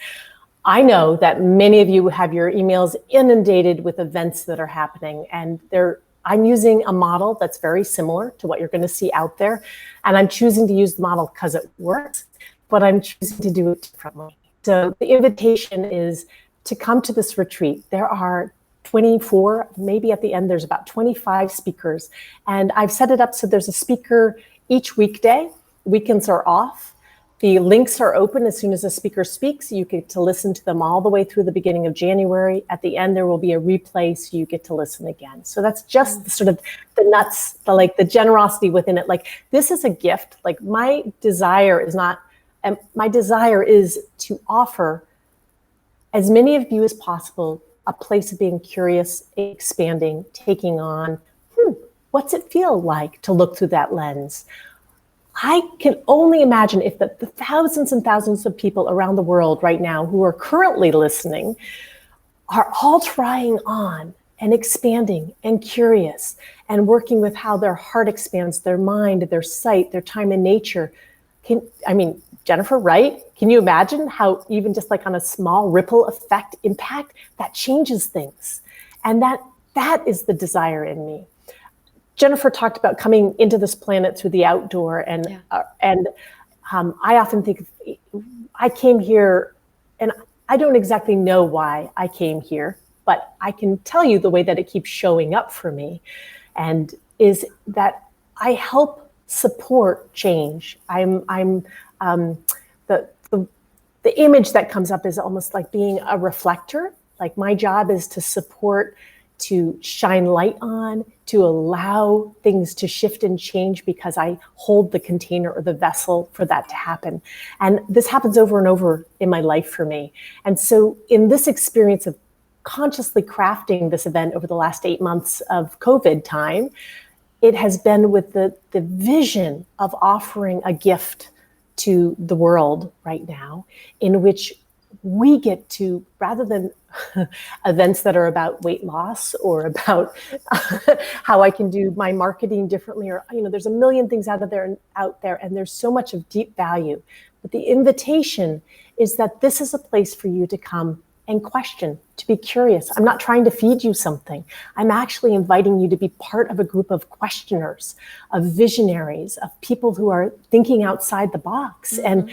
I know that many of you have your emails inundated with events that are happening, and I'm using a model that's very similar to what you're going to see out there. And I'm choosing to use the model because it works, but I'm choosing to do it differently. So the invitation is to come to this retreat. There are 24, maybe at the end, there's about 25 speakers. And I've set it up so there's a speaker each weekday. Weekends are off. The links are open as soon as a speaker speaks. You get to listen to them all the way through the beginning of January. At the end, there will be a replay, so you get to listen again. So that's just the sort of the nuts, the generosity within it. Like, this is a gift. Like, my desire is to offer as many of you as possible a place of being curious, expanding, taking on, what's it feel like to look through that lens? I can only imagine if the thousands and thousands of people around the world right now who are currently listening are all trying on and expanding and curious and working with how their heart expands, their mind, their sight, their time in nature. Jennifer, right? Can you imagine how even just like on a small ripple effect impact that changes things? And that is the desire in me. Jennifer talked about coming into this planet through the outdoor, and I often think I came here, and I don't exactly know why I came here, but I can tell you the way that it keeps showing up for me, and is that I help support change. The image that comes up is almost like being a reflector. Like, my job is to support, to shine light on, to allow things to shift and change, because I hold the container or the vessel for that to happen. And this happens over and over in my life for me. And so in this experience of consciously crafting this event over the last 8 months of COVID time, it has been with the vision of offering a gift to the world right now, in which we get to, rather than events that are about weight loss or about how I can do my marketing differently, or, there's a million things out there, and there's so much of deep value. But the invitation is that this is a place for you to come and question, to be curious. I'm not trying to feed you something. I'm actually inviting you to be part of a group of questioners, of visionaries, of people who are thinking outside the box, and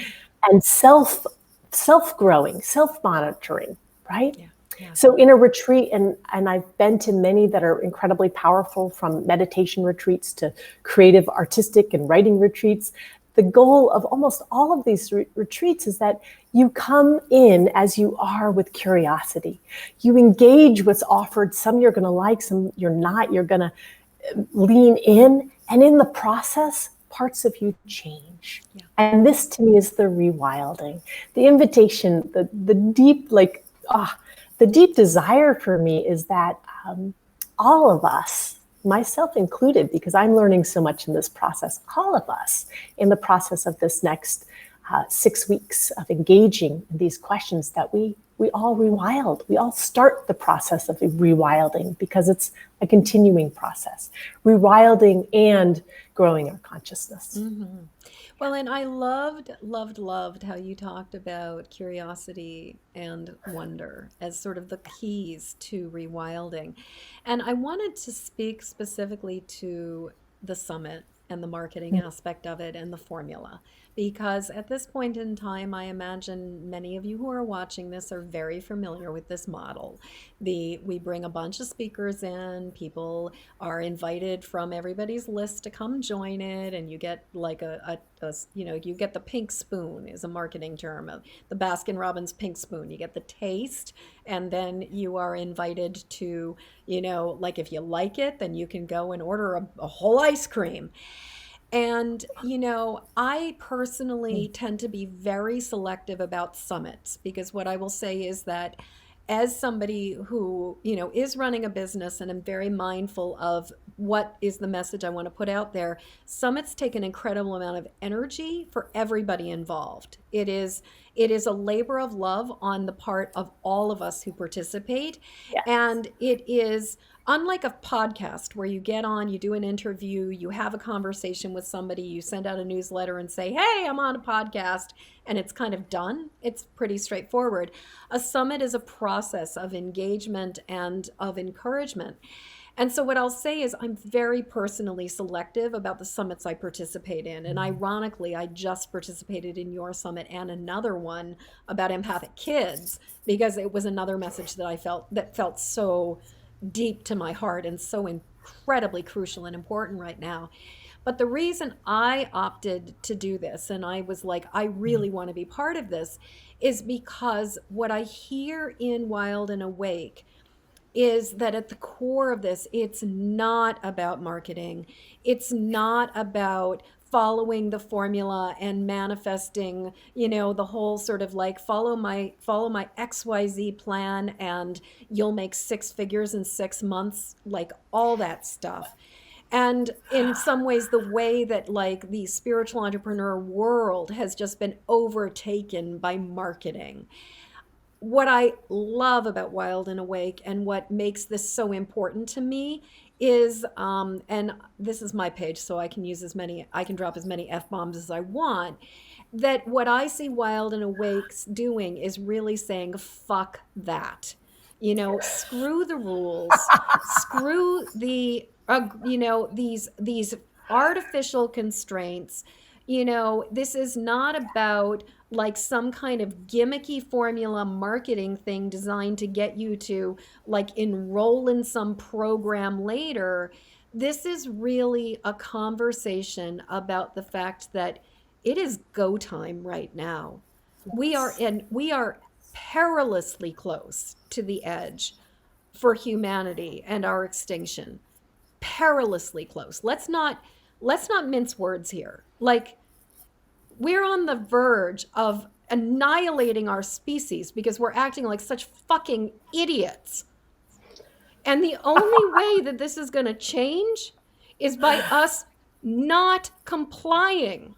self-growing, self-monitoring, right? Yeah. So in a retreat, and I've been to many that are incredibly powerful, from meditation retreats to creative, artistic, and writing retreats. The goal of almost all of these retreats is that you come in as you are, with curiosity. You engage what's offered. Some you're going to like, some you're not. You're going to lean in, and in the process, parts of you change. Yeah. And this, to me, is the rewilding, the invitation, the deep, the deep desire for me is that all of us, myself included, because I'm learning so much in this process, all of us in the process of this next 6 weeks of engaging in these questions, that we all rewild. We all start the process of rewilding, because it's a continuing process, rewilding and growing our consciousness. Mm-hmm. Well, and I loved how you talked about curiosity and wonder as sort of the keys to rewilding. And I wanted to speak specifically to the summit and the marketing aspect of it and the formula. Because at this point in time, I imagine many of you who are watching this are very familiar with this model. We bring a bunch of speakers in, people are invited from everybody's list to come join it, and you get like you get the pink spoon, is a marketing term, of the Baskin Robbins pink spoon. You get the taste, and then you are invited to, like, if you like it, then you can go and order a whole ice cream. And, I personally tend to be very selective about summits, because what I will say is that, as somebody who, is running a business, and I'm very mindful of what is the message I want to put out there, summits take an incredible amount of energy for everybody involved. It is a labor of love on the part of all of us who participate. Yes. And it is unlike a podcast where you get on, you do an interview, you have a conversation with somebody, you send out a newsletter and say, hey, I'm on a podcast, and it's kind of done. It's pretty straightforward. A summit is a process of engagement and of encouragement. And so what I'll say is I'm very personally selective about the summits I participate in. And ironically, I just participated in your summit and another one about empathic kids because it was another message that I felt so deep to my heart and so incredibly crucial and important right now. But the reason I opted to do this, and I was like, I really want to be part of this, is because what I hear in Wild and Awake is that at the core of this, it's not about marketing. It's not about following the formula and manifesting, the whole sort of like follow my XYZ plan and you'll make six figures in 6 months, like all that stuff. And in some ways, the way that like the spiritual entrepreneur world has just been overtaken by marketing. What I love about Wild and Awake and what makes this so important to me is, and this is my page, so I can drop as many F-bombs as I want, that what I see Wild and Awake's doing is really saying, fuck that. Screw the rules, screw these artificial constraints. This is not about like some kind of gimmicky formula marketing thing designed to get you to like enroll in some program later. This is really a conversation about the fact that it is go time right now. We are perilously close to the edge for humanity and our extinction. Perilously close. Let's not mince words here. Like, we're on the verge of annihilating our species because we're acting like such fucking idiots. And the only way that this is going to change is by us not complying.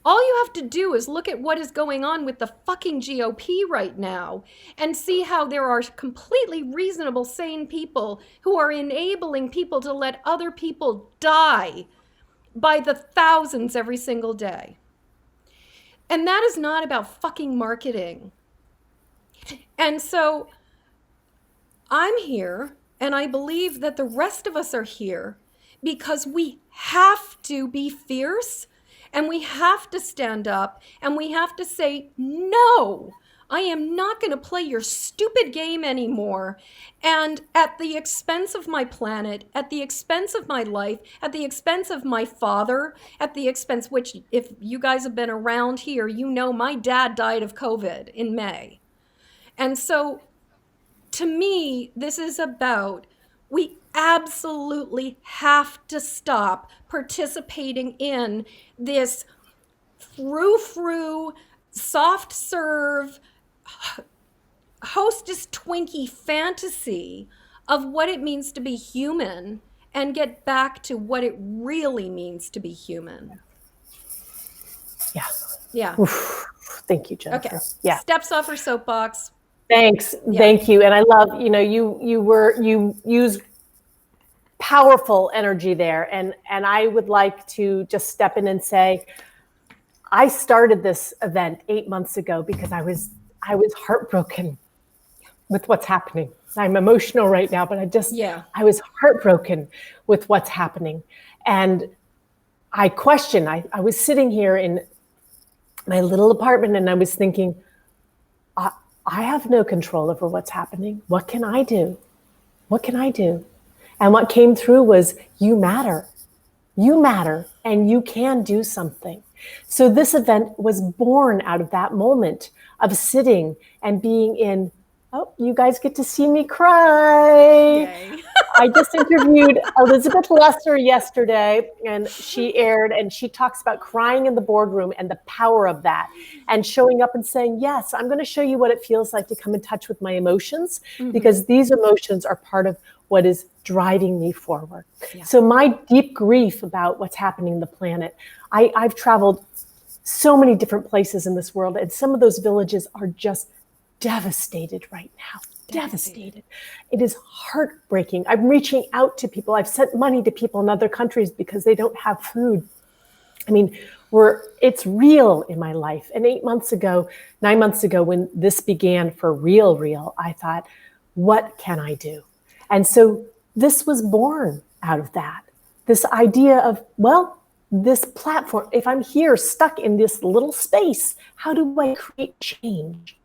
All you have to do is look at what is going on with the fucking GOP right now and see how there are completely reasonable, sane people who are enabling people to let other people die by the thousands every single day. And that is not about fucking marketing. And so I'm here, and I believe that the rest of us are here because we have to be fierce, and we have to stand up, and we have to say, no, I am not going to play your stupid game anymore. And at the expense of my planet, at the expense of my life, at the expense of my father, at the expense, which if you guys have been around here, my dad died of COVID in May. And so to me, this is about, we absolutely have to stop participating in this frou-frou, soft serve, hostess Twinkie fantasy of what it means to be human and get back to what it really means to be human. Yeah. Yeah. Oof. Thank you, Jennifer. Okay. Yeah. Steps off her soapbox. Thanks. Yeah. Thank you. And I love, you use powerful energy there. And I would like to just step in and say, I started this event 8 months ago because I was heartbroken with what's happening. I'm emotional right now, but I was heartbroken with what's happening. And I questioned, I was sitting here in my little apartment and I was thinking, I have no control over what's happening. What can I do? What can I do? And what came through was, you matter. You matter, and you can do something. So this event was born out of that moment of sitting and being in, oh, you guys get to see me cry. Yay. I just interviewed Elizabeth Lesser yesterday, and she talks about crying in the boardroom and the power of that, and showing up and saying, yes, I'm going to show you what it feels like to come in touch with my emotions, because these emotions are part of what is driving me forward. Yeah. So my deep grief about what's happening in the planet, I've traveled so many different places in this world, and some of those villages are just devastated right now. Devastated. It is heartbreaking. I'm reaching out to people. I've sent money to people in other countries because they don't have food. I mean, it's real in my life. And 9 months ago, when this began for real, I thought, what can I do? And so this was born out of that. This idea of, well, this platform, if I'm here stuck in this little space, how do I create change?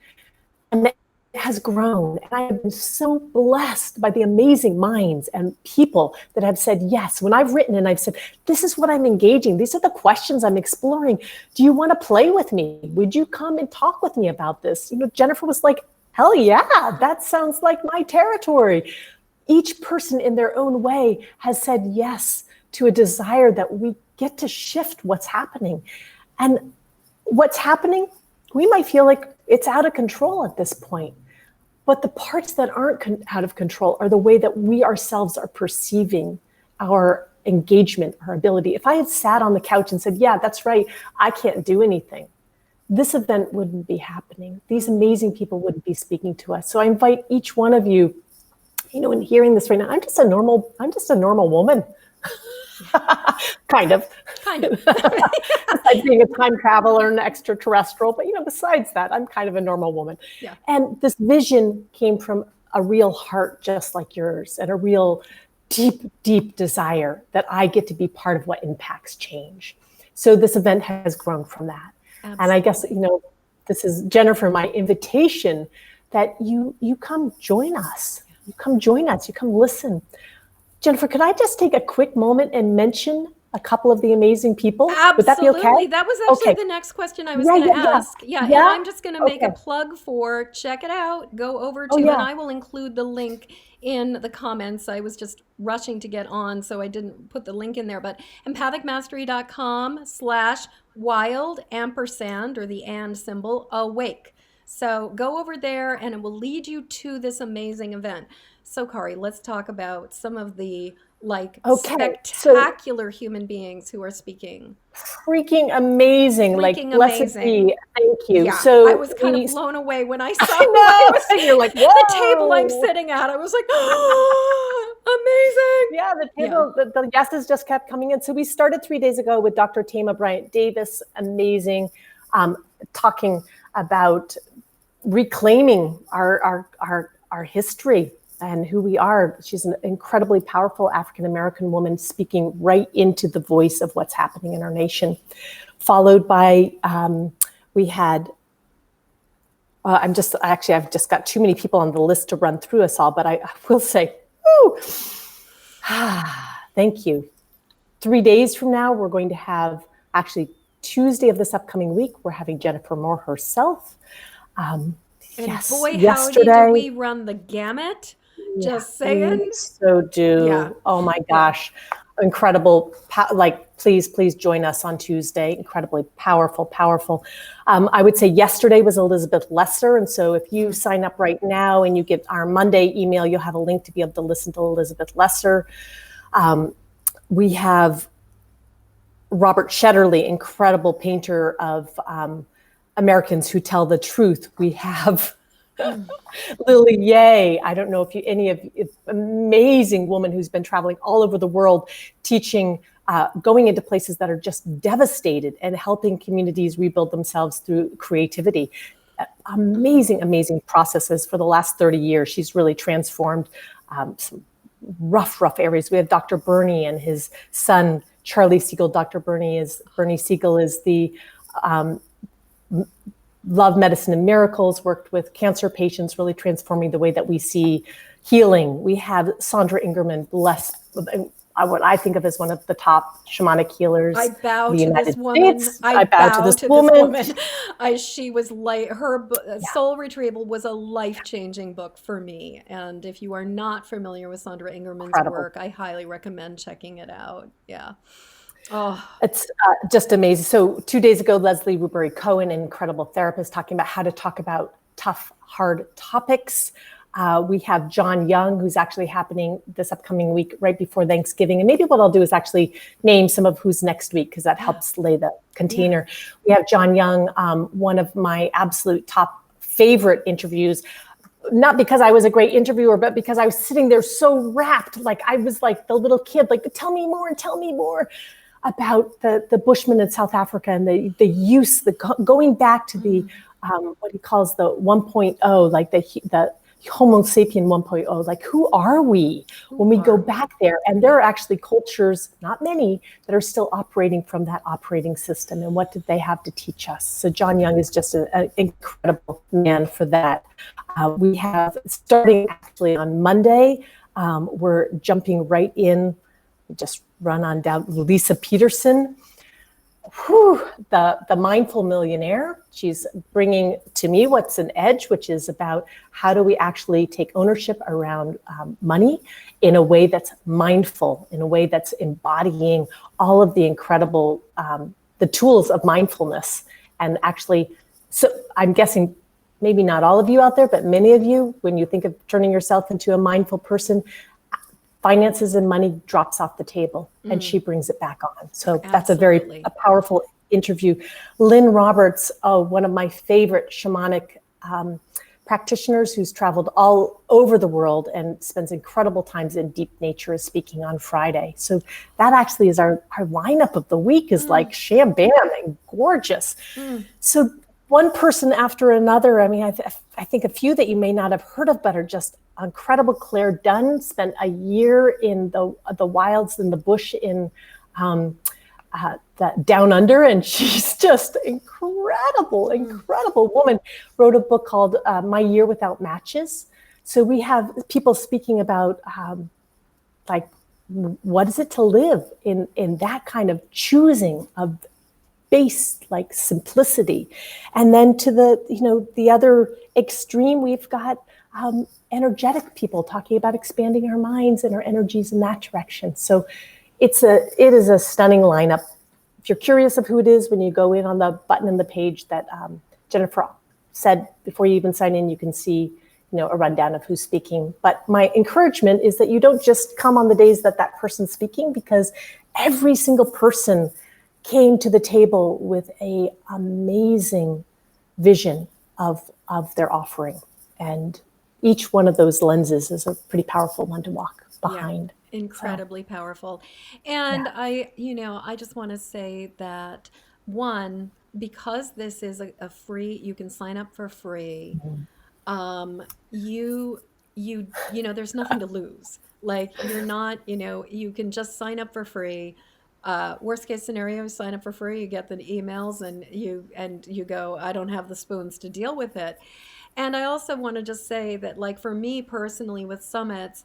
And it has grown. And I have been so blessed by the amazing minds and people that have said yes. When I've written and I've said, this is what I'm engaging. These are the questions I'm exploring. Do you want to play with me? Would you come and talk with me about this? Jennifer was like, hell yeah, that sounds like my territory. Each person in their own way has said yes to a desire that we get to shift what's happening. And what's happening, we might feel like it's out of control at this point. But the parts that aren't out of control are the way that we ourselves are perceiving our engagement, our ability. If I had sat on the couch and said, yeah, that's right, I can't do anything, this event wouldn't be happening. These amazing people wouldn't be speaking to us. So I invite each one of you, in hearing this right now, I'm just a normal woman. kind of. Besides being a time traveler and extraterrestrial, but besides that, I'm kind of a normal woman. Yeah. And this vision came from a real heart just like yours, and a real deep, deep desire that I get to be part of what impacts change. So this event has grown from that. Absolutely. And I guess, this is, Jennifer, my invitation that you come join us. You come join us. You come listen. Jennifer, could I just take a quick moment and mention a couple of the amazing people? Absolutely. Would that be okay? That was actually the next question I was going to ask. Yeah, and I'm just going to make a plug for, check it out. Go over to, and I will include the link in the comments. I was just rushing to get on, so I didn't put the link in there. But empathicmastery.com/wild ampersand, or the and symbol, awake. So go over there and it will lead you to this amazing event. So Kari, let's talk about some of the spectacular human beings who are speaking. Freaking amazing. Blessed be. Thank you. Yeah, so I was kind of blown away when I saw You're like, whoa. the table I'm sitting at. I was like, oh, amazing. Yeah, the table, the yeses just kept coming in. So we started 3 days ago with Dr. Tama Bryant-Davis, amazing, talking about reclaiming our history and who we are. She's an incredibly powerful African-American woman speaking right into the voice of what's happening in our nation. Followed by, we had, I've just got too many people on the list to run through us all, but I will say, thank you. 3 days from now, we're going to have, actually Tuesday of this upcoming week, we're having Jennifer Moore herself. And boy, howdy, do we run the gamut. Just saying. So do. Yeah. Oh my gosh. Incredible. Please join us on Tuesday. Incredibly powerful. I would say yesterday was Elizabeth Lesser. And so if you sign up right now and you get our Monday email, you'll have a link to be able to listen to Elizabeth Lesser. We have Robert Shetterly, incredible painter of Americans who tell the truth. We have Lily Yeh. I don't know if any of you, amazing woman who's been traveling all over the world, teaching, going into places that are just devastated and helping communities rebuild themselves through creativity. Amazing processes for the last 30 years. She's really transformed some rough areas. We have Dr. Bernie and his son, Charlie Siegel. Dr. Bernie Siegel is the Love, Medicine, and Miracles, worked with cancer patients, really transforming the way that we see healing. We have Sandra Ingerman, blessed, what I think of as one of the top shamanic healers. I bow to this woman. I bow to this woman. She was her Soul Retrieval was a life-changing book for me. And if you are not familiar with Sandra Ingerman's work, I highly recommend checking it out. Yeah. Oh, it's just amazing. So 2 days ago, Leslie Rubery Cohen, an incredible therapist, talking about how to talk about tough, hard topics. We have John Young, who's actually happening this upcoming week, right before Thanksgiving. And maybe what I'll do is actually name some of who's next week, because that helps lay the container. Yeah. We have John Young, one of my absolute top favorite interviews. Not because I was a great interviewer, but because I was sitting there so rapt, like I was like the little kid, like, tell me more about the Bushmen in South Africa and the use, going back to the what he calls the 1.0, like the Homo sapien 1.0, like who are we when we go back there? And there are actually cultures, not many, that are still operating from that operating system. And what did they have to teach us? So John Young is just an incredible man for that. We have, starting actually on Monday, we're jumping right in, just run on down, Lisa Peterson. The mindful millionaire. She's bringing to me what's an edge, which is about how do we actually take ownership around money in a way that's mindful, in a way that's embodying all of the incredible, the tools of mindfulness. And actually, so I'm guessing maybe not all of you out there, but many of you, when you think of turning yourself into a mindful person, finances and money drops off the table, and she brings it back on. So that's a powerful interview. Lynn Roberts, one of my favorite shamanic practitioners who's traveled all over the world and spends incredible times in deep nature, is speaking on Friday. So that actually is our lineup of the week, is like sham bam and gorgeous. So one person after another. I mean, I think a few that you may not have heard of, but are just incredible. Claire Dunn spent a year in the wilds in the bush in the Down Under, and she's just incredible woman. Wrote a book called My Year Without Matches. So we have people speaking about like, what is it to live in that kind of choosing of base, like simplicity. And then to the other extreme, we've got energetic people talking about expanding our minds and our energies in that direction. So it is a stunning lineup. If you're curious of who it is, when you go in on the button in the page that Jennifer said, before you even sign in, you can see a rundown of who's speaking. But my encouragement is that you don't just come on the days that person's speaking, because every single person came to the table with an amazing vision of their offering. And each one of those lenses is a pretty powerful one to walk behind. Yeah, incredibly powerful. And I just want to say that, one, because this is a free, you can sign up for free. There's nothing to lose. Like, you're not, you can just sign up for free. Worst case scenario, sign up for free, you get the emails, and you go, I don't have the spoons to deal with it. And I also want to just say that, like, for me personally with summits,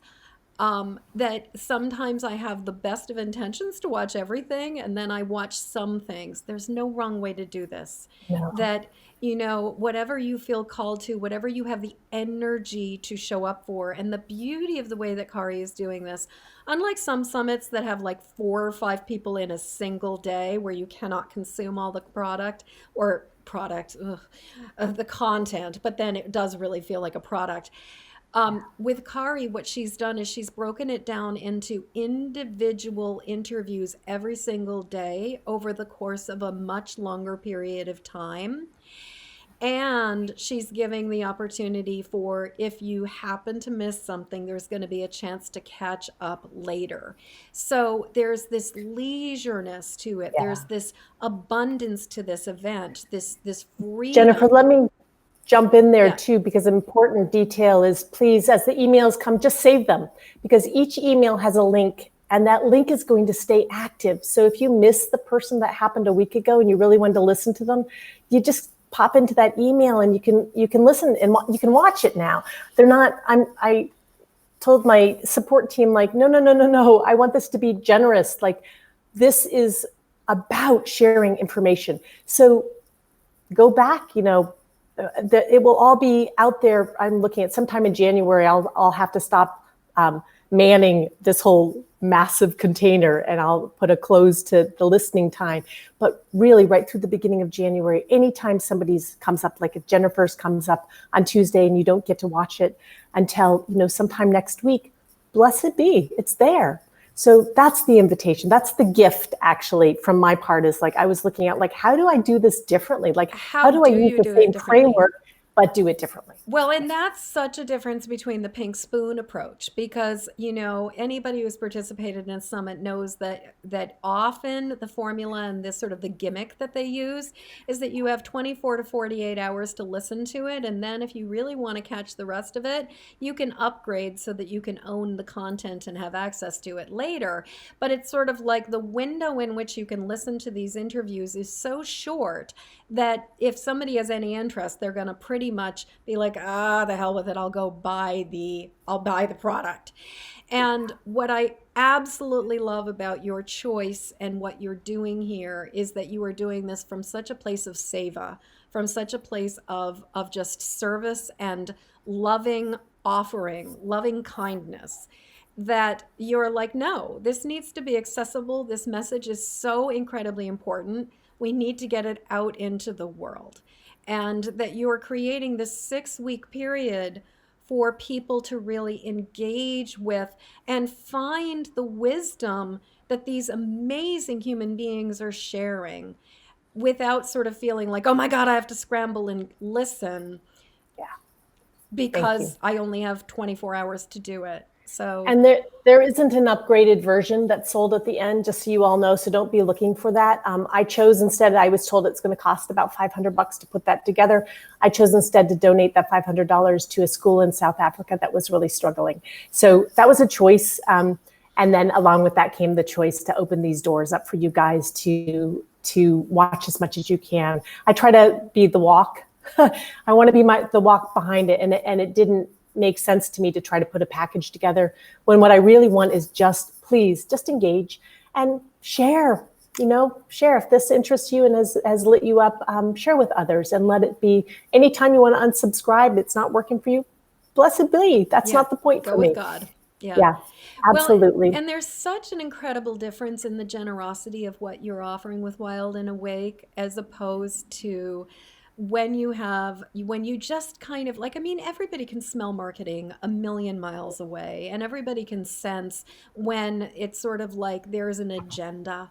that sometimes I have the best of intentions to watch everything, and then I watch some things. There's no wrong way to do this. No. That, whatever you feel called to, whatever you have the energy to show up for. And the beauty of the way that Kari is doing this, unlike some summits that have like 4 or 5 people in a single day where you cannot consume all the the content, but then it does really feel like a product. With Kari, what she's done is she's broken it down into individual interviews every single day over the course of a much longer period of time. And she's giving the opportunity for, if you happen to miss something, there's going to be a chance to catch up later. So there's this leisureness to it. Yeah. There's this abundance to this event, this freedom. Jennifer, let me jump in there too, because an important detail is, please, as the emails come, just save them, because each email has a link, and that link is going to stay active. So if you miss the person that happened a week ago and you really wanted to listen to them, you just pop into that email and you can listen, and you can watch it now. They're not, I told my support team, like, no, I want this to be generous. Like, this is about sharing information. So go back, it will all be out there. I'm looking at sometime in January, I'll have to stop manning this whole massive container, and I'll put a close to the listening time. But really, right through the beginning of January, anytime somebody's comes up, like if Jennifer's comes up on Tuesday and you don't get to watch it until sometime next week, blessed be, it's there. So that's the invitation. That's the gift, actually, from my part, is like, I was looking at, like, how do I do this differently? Like, how do I use the same framework, but do it differently. Well, and that's such a difference between the pink spoon approach because, anybody who's participated in a summit knows that often the formula and this sort of the gimmick that they use is that you have 24 to 48 hours to listen to it. And then if you really want to catch the rest of it, you can upgrade so that you can own the content and have access to it later. But it's sort of like the window in which you can listen to these interviews is so short that if somebody has any interest, they're going to pretty much be like, the hell with it. I'll buy the product. And what I absolutely love about your choice and what you're doing here is that you are doing this from such a place of seva, from such a place of just service and loving offering, loving kindness, that you're like, no, this needs to be accessible. This message is so incredibly important. We need to get it out into the world. And that you're creating this 6-week period for people to really engage with and find the wisdom that these amazing human beings are sharing without sort of feeling like, oh my God, I have to scramble and listen. Yeah. Because I only have 24 hours to do it. So, and there isn't an upgraded version that's sold at the end, just so you all know. So don't be looking for that. I chose instead. I was told it's going to cost about $500 to put that together. I chose instead to donate that $500 to a school in South Africa that was really struggling. So that was a choice. And then along with that came the choice to open these doors up for you guys to watch as much as you can. I try to be the walk. I want to be the walk behind it, and it didn't make sense to me to try to put a package together when what I really want is just engage and share. Share if this interests you and has lit you up. Share with others and let it be. Anytime you want to unsubscribe, it's not working for you. Blessed be. That's not the point for me. Go with God. Yeah, absolutely. Well, and there's such an incredible difference in the generosity of what you're offering with Wild and Awake as opposed to when you just kind of like, everybody can smell marketing a million miles away, and everybody can sense when it's sort of like there's an agenda.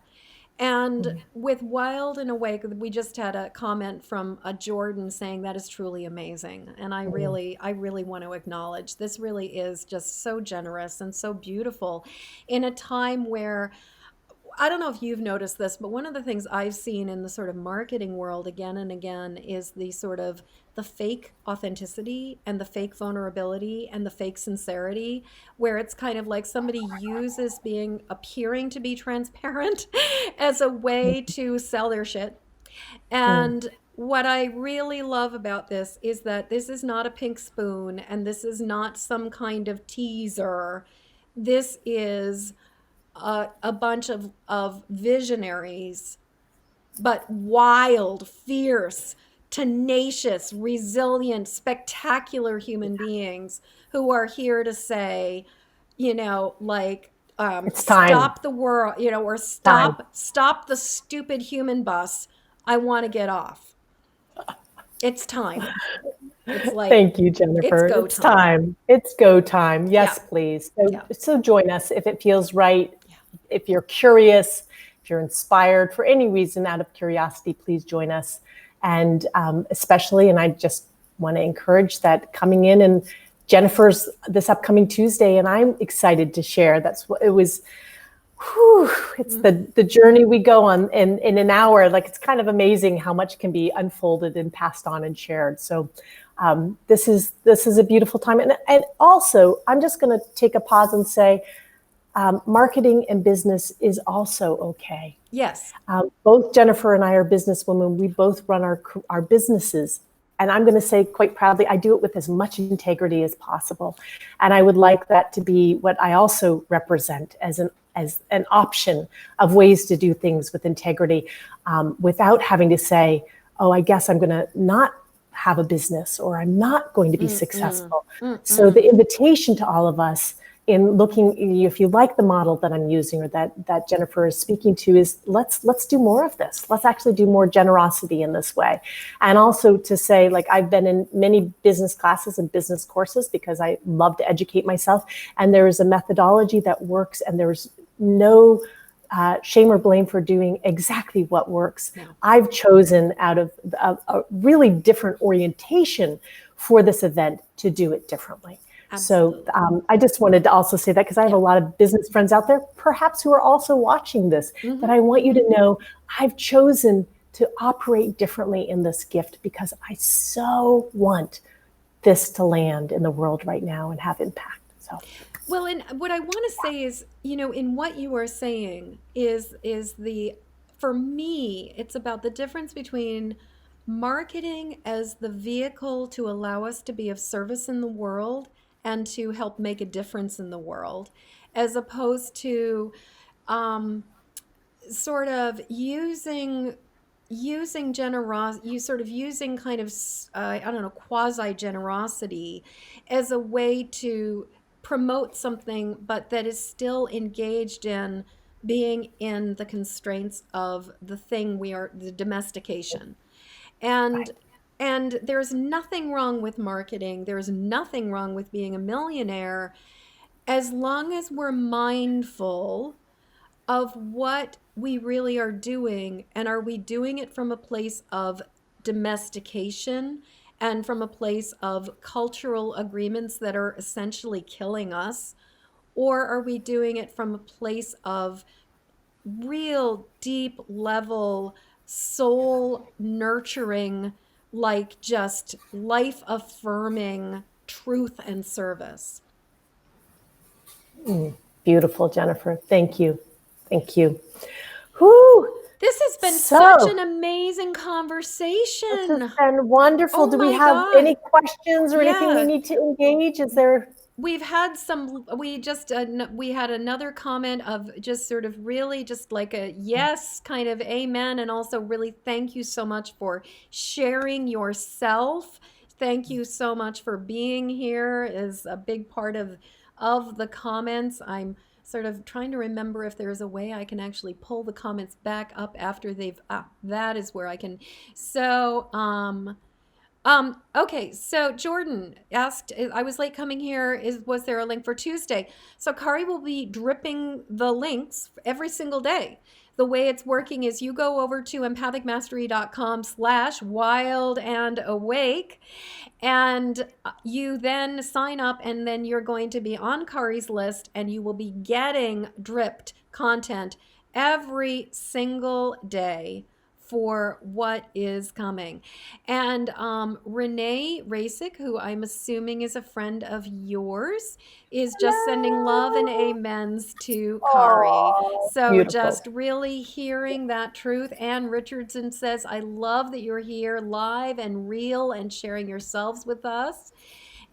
And with Wild and Awake, we just had a comment from a Jordan saying that is truly amazing. And I really want to acknowledge this really is just so generous and so beautiful in a time where, I don't know if you've noticed this, but one of the things I've seen in the sort of marketing world again and again is the sort of the fake authenticity and the fake vulnerability and the fake sincerity, where it's kind of like somebody uses appearing to be transparent as a way to sell their shit. And what I really love about this is that this is not a pink spoon and this is not some kind of teaser. This is a bunch of visionaries, but wild, fierce, tenacious, resilient, spectacular human beings who are here to say, it's time. Stop the world, or stop the stupid human bus. I want to get off. It's time. It's like, thank you, Jennifer. It's time. It's go time. Yes, please. So join us if it feels right. If you're curious, if you're inspired for any reason out of curiosity, please join us. And especially, and I just want to encourage that coming in, and Jennifer's this upcoming Tuesday, and I'm excited to share. That's what it was. It's the journey we go on in an hour. Like, it's kind of amazing how much can be unfolded and passed on and shared. So this is a beautiful time. And also, I'm just going to take a pause and say, marketing and business is also okay. Yes. Both Jennifer and I are businesswomen. We both run our businesses. And I'm going to say quite proudly, I do it with as much integrity as possible. And I would like that to be what I also represent as an option of ways to do things with integrity, without having to say, oh, I guess I'm going to not have a business, or I'm not going to be successful. So the invitation to all of us in looking, if you like the model that I'm using or that Jennifer is speaking to, is let's do more of this. Let's actually do more generosity in this way. And also to say, like, I've been in many business classes and business courses because I love to educate myself. And there is a methodology that works, and there's no shame or blame for doing exactly what works. No. I've chosen out of a really different orientation for this event to do it differently. Absolutely. So I just wanted to also say that because I have a lot of business friends out there, perhaps who are also watching this, that I want you to know I've chosen to operate differently in this gift because I so want this to land in the world right now and have impact. So. Well, and what I want to say is, in what you are saying is the for me, it's about the difference between marketing as the vehicle to allow us to be of service in the world and to help make a difference in the world, as opposed to um, sort of using you sort of using kind of I don't know, quasi generosity as a way to promote something, but that is still engaged in being in the constraints of the thing we are, the domestication. and and there's nothing wrong with marketing, there's nothing wrong with being a millionaire, as long as we're mindful of what we really are doing. And are we doing it from a place of domestication and from a place of cultural agreements that are essentially killing us? Or are we doing it from a place of real deep level soul nurturing, like just life affirming truth and service? Beautiful, Jennifer. Thank you. Thank you. Whoo! This has been such So, an amazing this has conversation. been wonderful. Oh Do we my have any God. questions or anything we Yeah. need to engage? Is there? We've had some, we had another comment of just sort of really just like a yes, kind of amen. And also really thank you so much for sharing yourself. Thank you so much for being here is a big part of the comments. I'm sort of trying to remember if there's a way I can actually pull the comments back up after that is where I can. Okay, so Jordan asked, I was late coming here. Was there a link for Tuesday? So Kari will be dripping the links every single day. The way it's working is you go over to empathicmastery.com/wild and awake, and you then sign up, and then you're going to be on Kari's list, and you will be getting dripped content every single day for what is coming. And Renee Rasick, who I'm assuming is a friend of yours, is just sending love and amens to Kari. Oh, So beautiful. just really hearing that truth. Ann Richardson says, I love that you're here live and real and sharing yourselves with us.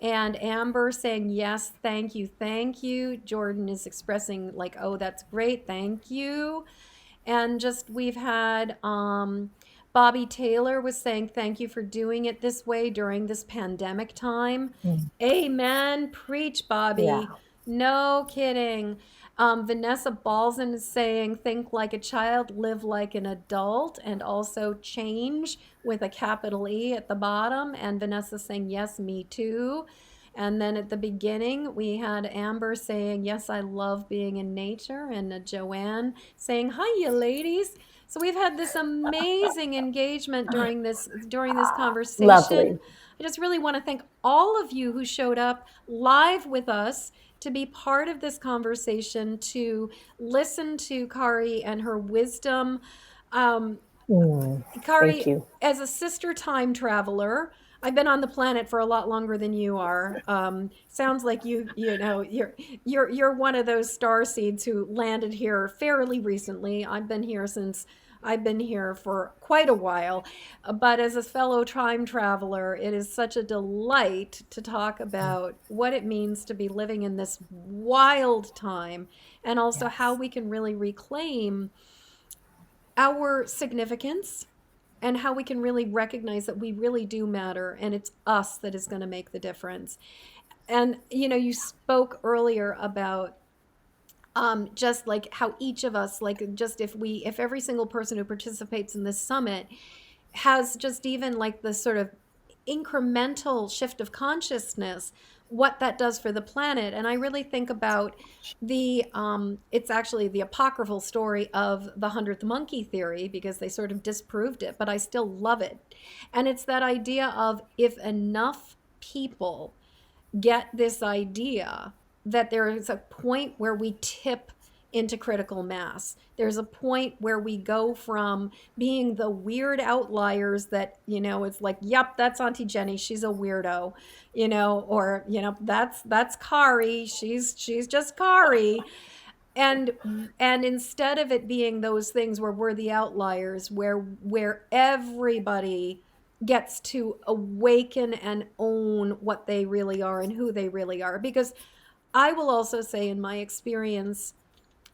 And Amber saying, yes, thank you, thank you. Jordan is expressing like, oh, that's great, thank you. And just we've had Bobby Taylor was saying thank you for doing it this way during this pandemic time. Amen. Preach, Yeah. Bobby. No kidding. Vanessa Balzan is saying think like a child, live like an adult, and also change with a capital E at the bottom. And Vanessa saying yes, me too. And then at the beginning, we had Amber saying, yes, I love being in nature. And Joanne saying, hi, you ladies. So we've had this amazing engagement during this conversation. Lovely. I just really want to thank all of you who showed up live with us to be part of this conversation, to listen to Kari and her wisdom. Um, Thank Kari, you. as a sister time traveler, I've been on the planet for a lot longer than you are. Sounds like you're one of those star seeds who landed here fairly recently. I've been here for quite a while. But as a fellow time traveler, it is such a delight to talk about what it means to be living in this wild time, and also how Yes. we can really reclaim our significance and how we can really recognize that we really do matter and it's us that is going to make the difference. And you spoke earlier about just like how each of us, like just if every single person who participates in this summit has just even like the sort of incremental shift of consciousness, what that does for the planet. And I really think about it's actually the apocryphal story of the 100th monkey theory, because they sort of disproved it, but I still love it. And it's that idea of, if enough people get this idea that there is a point where we tip into critical mass. There's a point where we go from being the weird outliers that, it's like, yep, that's Auntie Jenny, she's a weirdo, or, that's Kari, she's just Kari. And instead of it being those things where we're the outliers, where everybody gets to awaken and own what they really are and who they really are. Because I will also say, in my experience,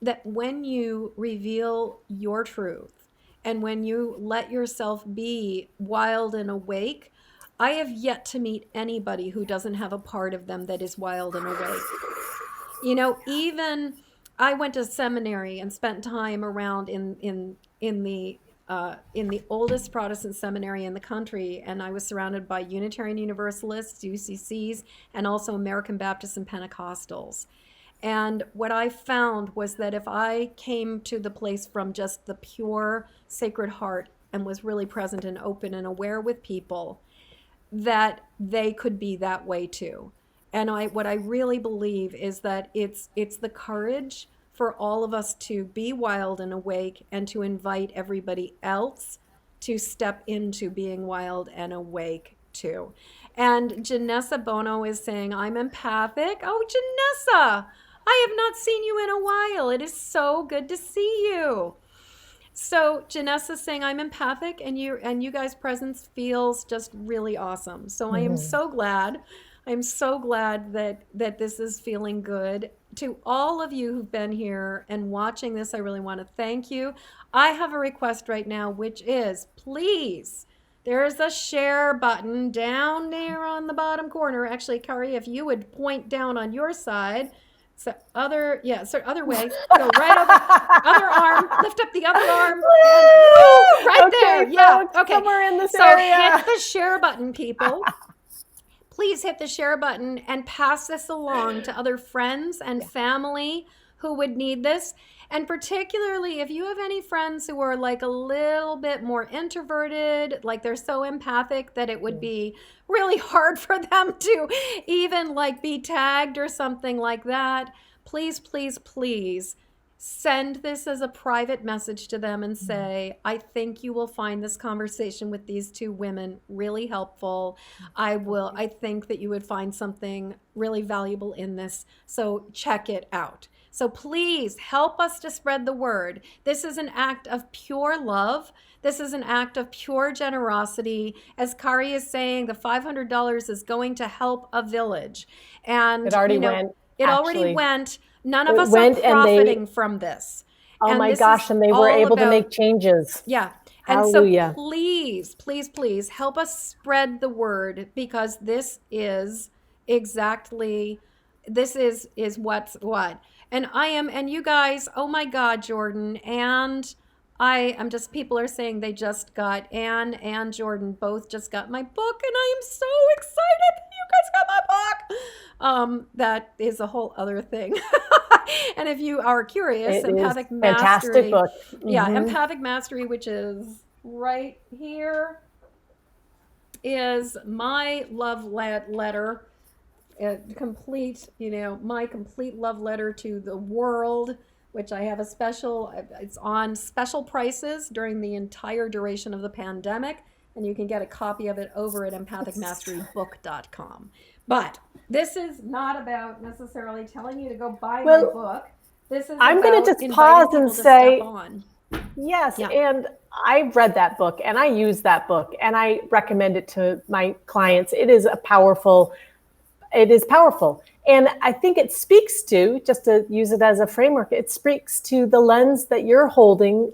that when you reveal your truth and when you let yourself be wild and awake, I have yet to meet anybody who doesn't have a part of them that is wild and awake. Even I went to seminary and spent time around in the oldest Protestant seminary in the country, and I was surrounded by Unitarian Universalists, UCCs, and also American Baptists and Pentecostals. And what I found was that if I came to the place from just the pure Sacred Heart and was really present and open and aware with people, that they could be that way too. And what I really believe is that it's the courage for all of us to be wild and awake, and to invite everybody else to step into being wild and awake too. And Janessa Bono is saying, I'm empathic. Oh, Janessa, I have not seen you in a while. It is so good to see you. So Janessa's saying, I'm empathic, and you guys' presence feels just really awesome. So I am so glad. I'm so glad that this is feeling good. To all of you who've been here and watching this, I really want to thank you. I have a request right now, which is, please, there's a share button down there on the bottom corner. Actually, Kari, if you would point down on your side. So other way. Go right over, other arm, lift up the other arm. Woo, right okay, there. Yeah. Okay. Somewhere in this so area. Hit the share button, people. Please hit the share button and pass this along to other friends and family who would need this. And particularly if you have any friends who are like a little bit more introverted, like they're so empathic that it would be really hard for them to even like be tagged or something like that, please, please, please send this as a private message to them and say, I think you will find this conversation with these two women really helpful. I think that you would find something really valuable in this. So check it out. So please help us to spread the word. This is an act of pure love. This is an act of pure generosity. As Kari is saying, the $500 is going to help a village. And it already went. It already went. None of us are profiting from this. Oh my gosh, and they were able to make changes. Yeah. Hallelujah. And so please, please, please help us spread the word, because this is exactly, this is what's what. And you guys, oh my God, Jordan, and I'm just, people are saying they just got, Anne and Jordan both just got my book, and I am so excited that you guys got my book. That is a whole other thing. And if you are curious, Empathic Mastery. Fantastic book. Yeah, Empathic Mastery, which is right here, is my love letter. Complete, my complete love letter to the world, which I have it's on special prices during the entire duration of the pandemic, and you can get a copy of it over at empathicmasterybook.com. But this is not about necessarily telling you to go buy my book. This is I'm going to just pause and say, yes, yeah. And I've read that book, and I use that book, and I recommend it to my clients. It is powerful. And I think it speaks to, just to use it as a framework, it speaks to the lens that you're holding,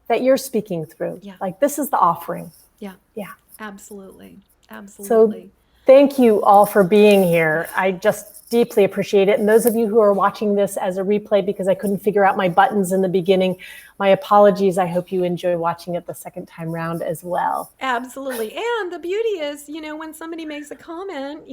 that you're speaking through. Yeah. Like, this is the offering. Yeah. Yeah. Absolutely. So thank you all for being here. I just Deeply appreciate it. And those of you who are watching this as a replay because I couldn't figure out my buttons in the beginning, my apologies. I hope you enjoy watching it the second time round as well. Absolutely. And the beauty is, when somebody makes a comment,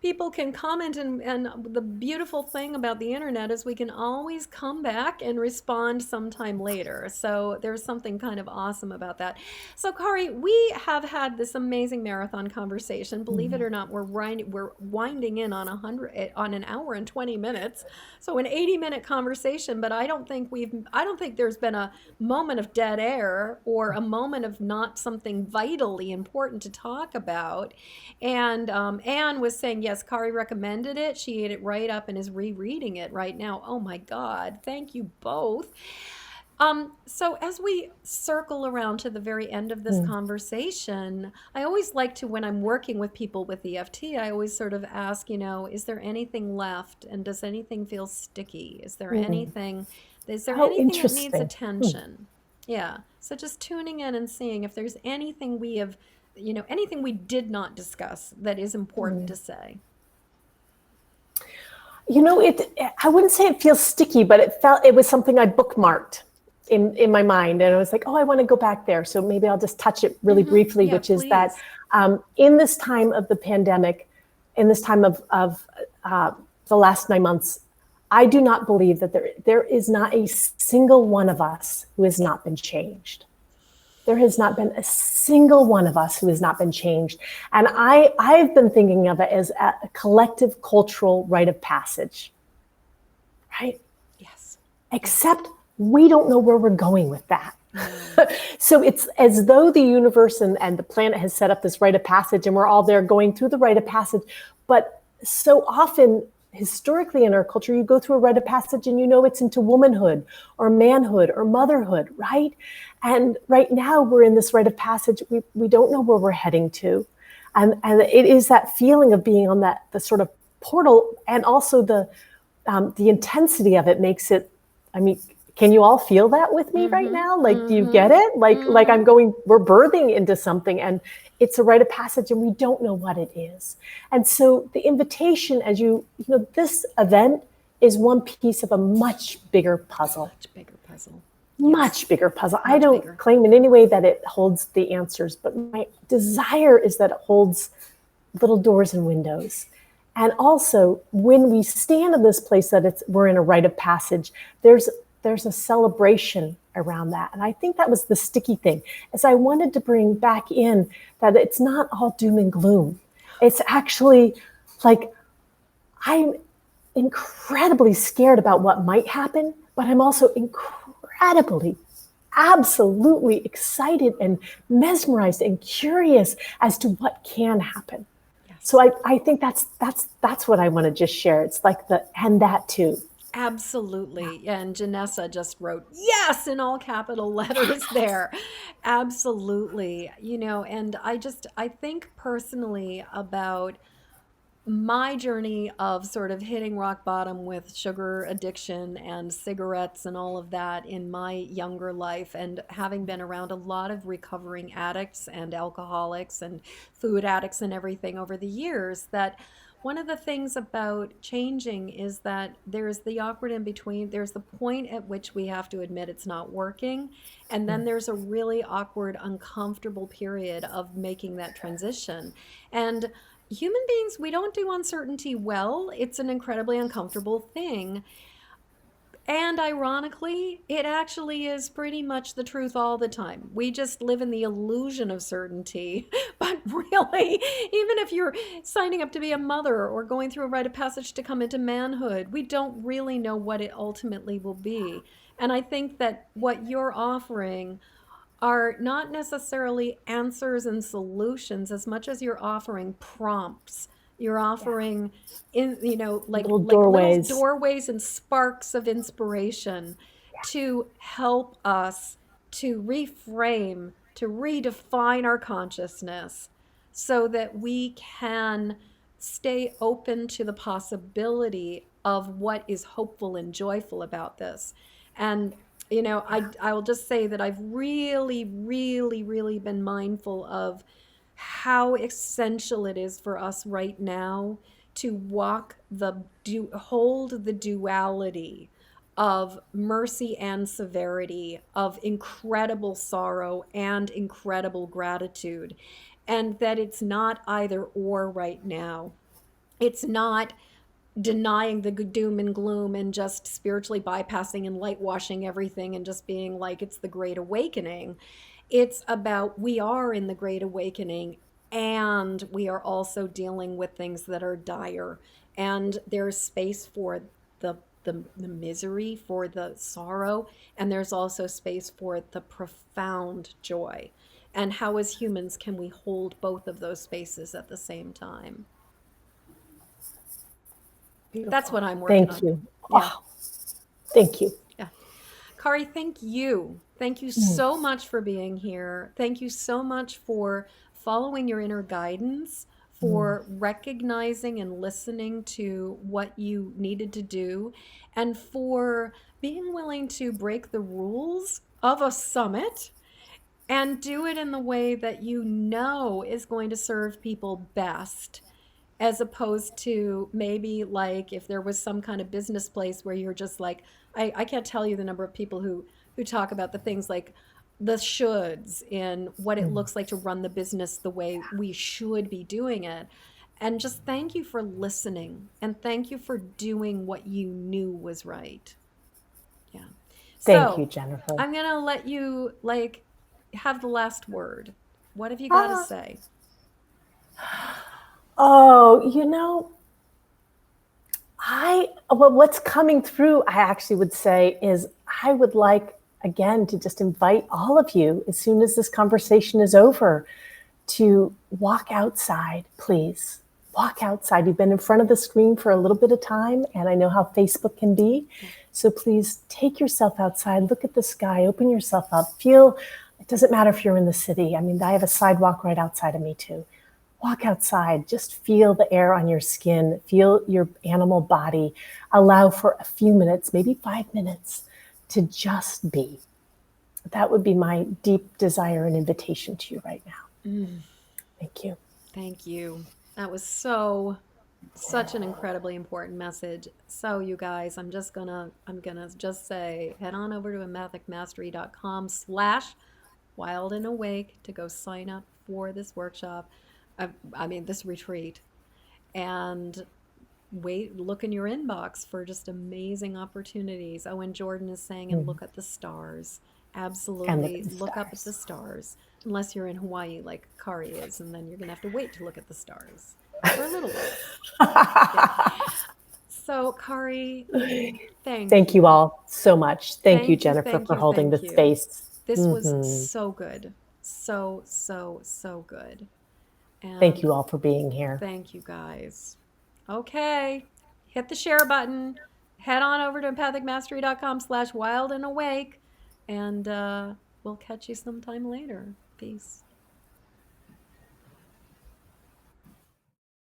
people can comment, and the beautiful thing about the internet is we can always come back and respond sometime later. So there's something kind of awesome about that. So Kari, we have had this amazing marathon conversation. Believe it or not, we're winding in on an hour and 20 minutes. So an 80-minute conversation, but I don't think there's been a moment of dead air or a moment of not something vitally important to talk about. And Anne was saying, yes, Kari recommended it. She ate it right up and is rereading it right now. Oh my God. Thank you both. So as we circle around to the very end of this conversation, I always like to, when I'm working with people with EFT, I always sort of ask, is there anything left? And does anything feel sticky? Is there anything that needs Interesting. attention? Yeah. So just tuning in and seeing if there's anything anything we did not discuss that is important to say. I wouldn't say it feels sticky, but it was something I bookmarked in my mind. And I was like, oh, I want to go back there. So maybe I'll just touch it really briefly, Yeah, which is please. that in this time of the pandemic, in this time of the last 9 months, I do not believe that there is not a single one of us who has not been changed. There has not been a single one of us who has not been changed. And I've been thinking of it as a collective cultural rite of passage, right? Yes. Except we don't know where we're going with that. So it's as though the universe and the planet has set up this rite of passage, and we're all there going through the rite of passage. But so often, historically in our culture, you go through a rite of passage and it's into womanhood or manhood or motherhood, right? And right now we're in this rite of passage. We don't know where we're heading to. And it is that feeling of being on the sort of portal, and also the intensity of it makes it, can you all feel that with me right now? Like, do you get it? Like we're birthing into something, and it's a rite of passage and we don't know what it is. And so the invitation, as this event is one piece of a much bigger puzzle. Much bigger puzzle. Much bigger puzzle. I don't claim in any way that it holds the answers, but my desire is that it holds little doors and windows. And also, when we stand in this place that we're in a rite of passage, there's a celebration around that. And I think that was the sticky thing, as I wanted to bring back in that it's not all doom and gloom. It's actually like, I'm incredibly scared about what might happen, but I'm also incredibly, absolutely excited and mesmerized and curious as to what can happen. Yes. So I think that's what I want to just share. It's like and that too. Absolutely. And Janessa just wrote yes in all capital letters there. Absolutely. And I think personally about my journey of sort of hitting rock bottom with sugar addiction and cigarettes and all of that in my younger life, and having been around a lot of recovering addicts and alcoholics and food addicts and everything over the years, that one of the things about changing is that there's the awkward in between. There's the point at which we have to admit it's not working. And then there's a really awkward, uncomfortable period of making that transition. And human beings, we don't do uncertainty well. It's an incredibly uncomfortable thing. And ironically, it actually is pretty much the truth all the time. We just live in the illusion of certainty. But really, even if you're signing up to be a mother or going through a rite of passage to come into manhood, we don't really know what it ultimately will be. And I think that what you're offering are not necessarily answers and solutions as much as you're offering prompts. You're offering like little doorways and sparks of inspiration to help us to reframe, to redefine our consciousness so that we can stay open to the possibility of what is hopeful and joyful about this. And I will just say that I've really, really, really been mindful of how essential it is for us right now to hold the duality of mercy and severity, of incredible sorrow and incredible gratitude, and that it's not either or right now. It's not denying the doom and gloom and just spiritually bypassing and light washing everything and just being like it's the great awakening. It's about we are in the great awakening, and we are also dealing with things that are dire, and there's space for the misery, for the sorrow, and there's also space for the profound joy. And how as humans can we hold both of those spaces at the same time? That's Beautiful. what I'm working Thank on. you. Yeah. Oh, thank you. Yeah. Kari, thank you. Thank you so much for being here. Thank you so much for following your inner guidance, for recognizing and listening to what you needed to do, and for being willing to break the rules of a summit and do it in the way that you know is going to serve people best, as opposed to maybe like if there was some kind of business place where you're just like, I can't tell you the number of people who talk about the things like the shoulds in what it looks like to run the business the way we should be doing it. And just thank you for listening, and thank you for doing what you knew was right. Yeah. Thank you, So Jennifer. I'm gonna let you like have the last word. What have you got to Ah, say? oh, what's coming through, I actually would say, is I would like, again, to just invite all of you, as soon as this conversation is over, to walk outside, please. Walk outside. You've been in front of the screen for a little bit of time, and I know how Facebook can be. So please take yourself outside, look at the sky, open yourself up, feel, it doesn't matter if you're in the city. I mean, I have a sidewalk right outside of me too. Walk outside, just feel the air on your skin, feel your animal body. Allow for a few minutes, maybe 5 minutes, to just be. That would be my deep desire and invitation to you right now. Thank you. Thank you. That was such an incredibly important message. So you guys, I'm gonna just say head on over to empathicmastery.com/wild and awake to go sign up for this workshop. I mean this retreat, and look in your inbox for just amazing opportunities. Oh, and Jordan is saying, and look at the stars. And look at Absolutely, the look up at the stars. stars. Unless you're in Hawaii like Kari is, and then you're gonna have to wait to look at the stars for a little while. Yeah. So Kari, thank Thank you you. all so much. Thank you, Thank you, Jennifer, thank for you, holding the thank you. space. This was Mhm. so good. So, so, so good. Thank And you all for being here. thank you guys. Okay. Hit the share button. Head on over to empathicmastery.com/wild and awake. And we'll catch you sometime later. Peace.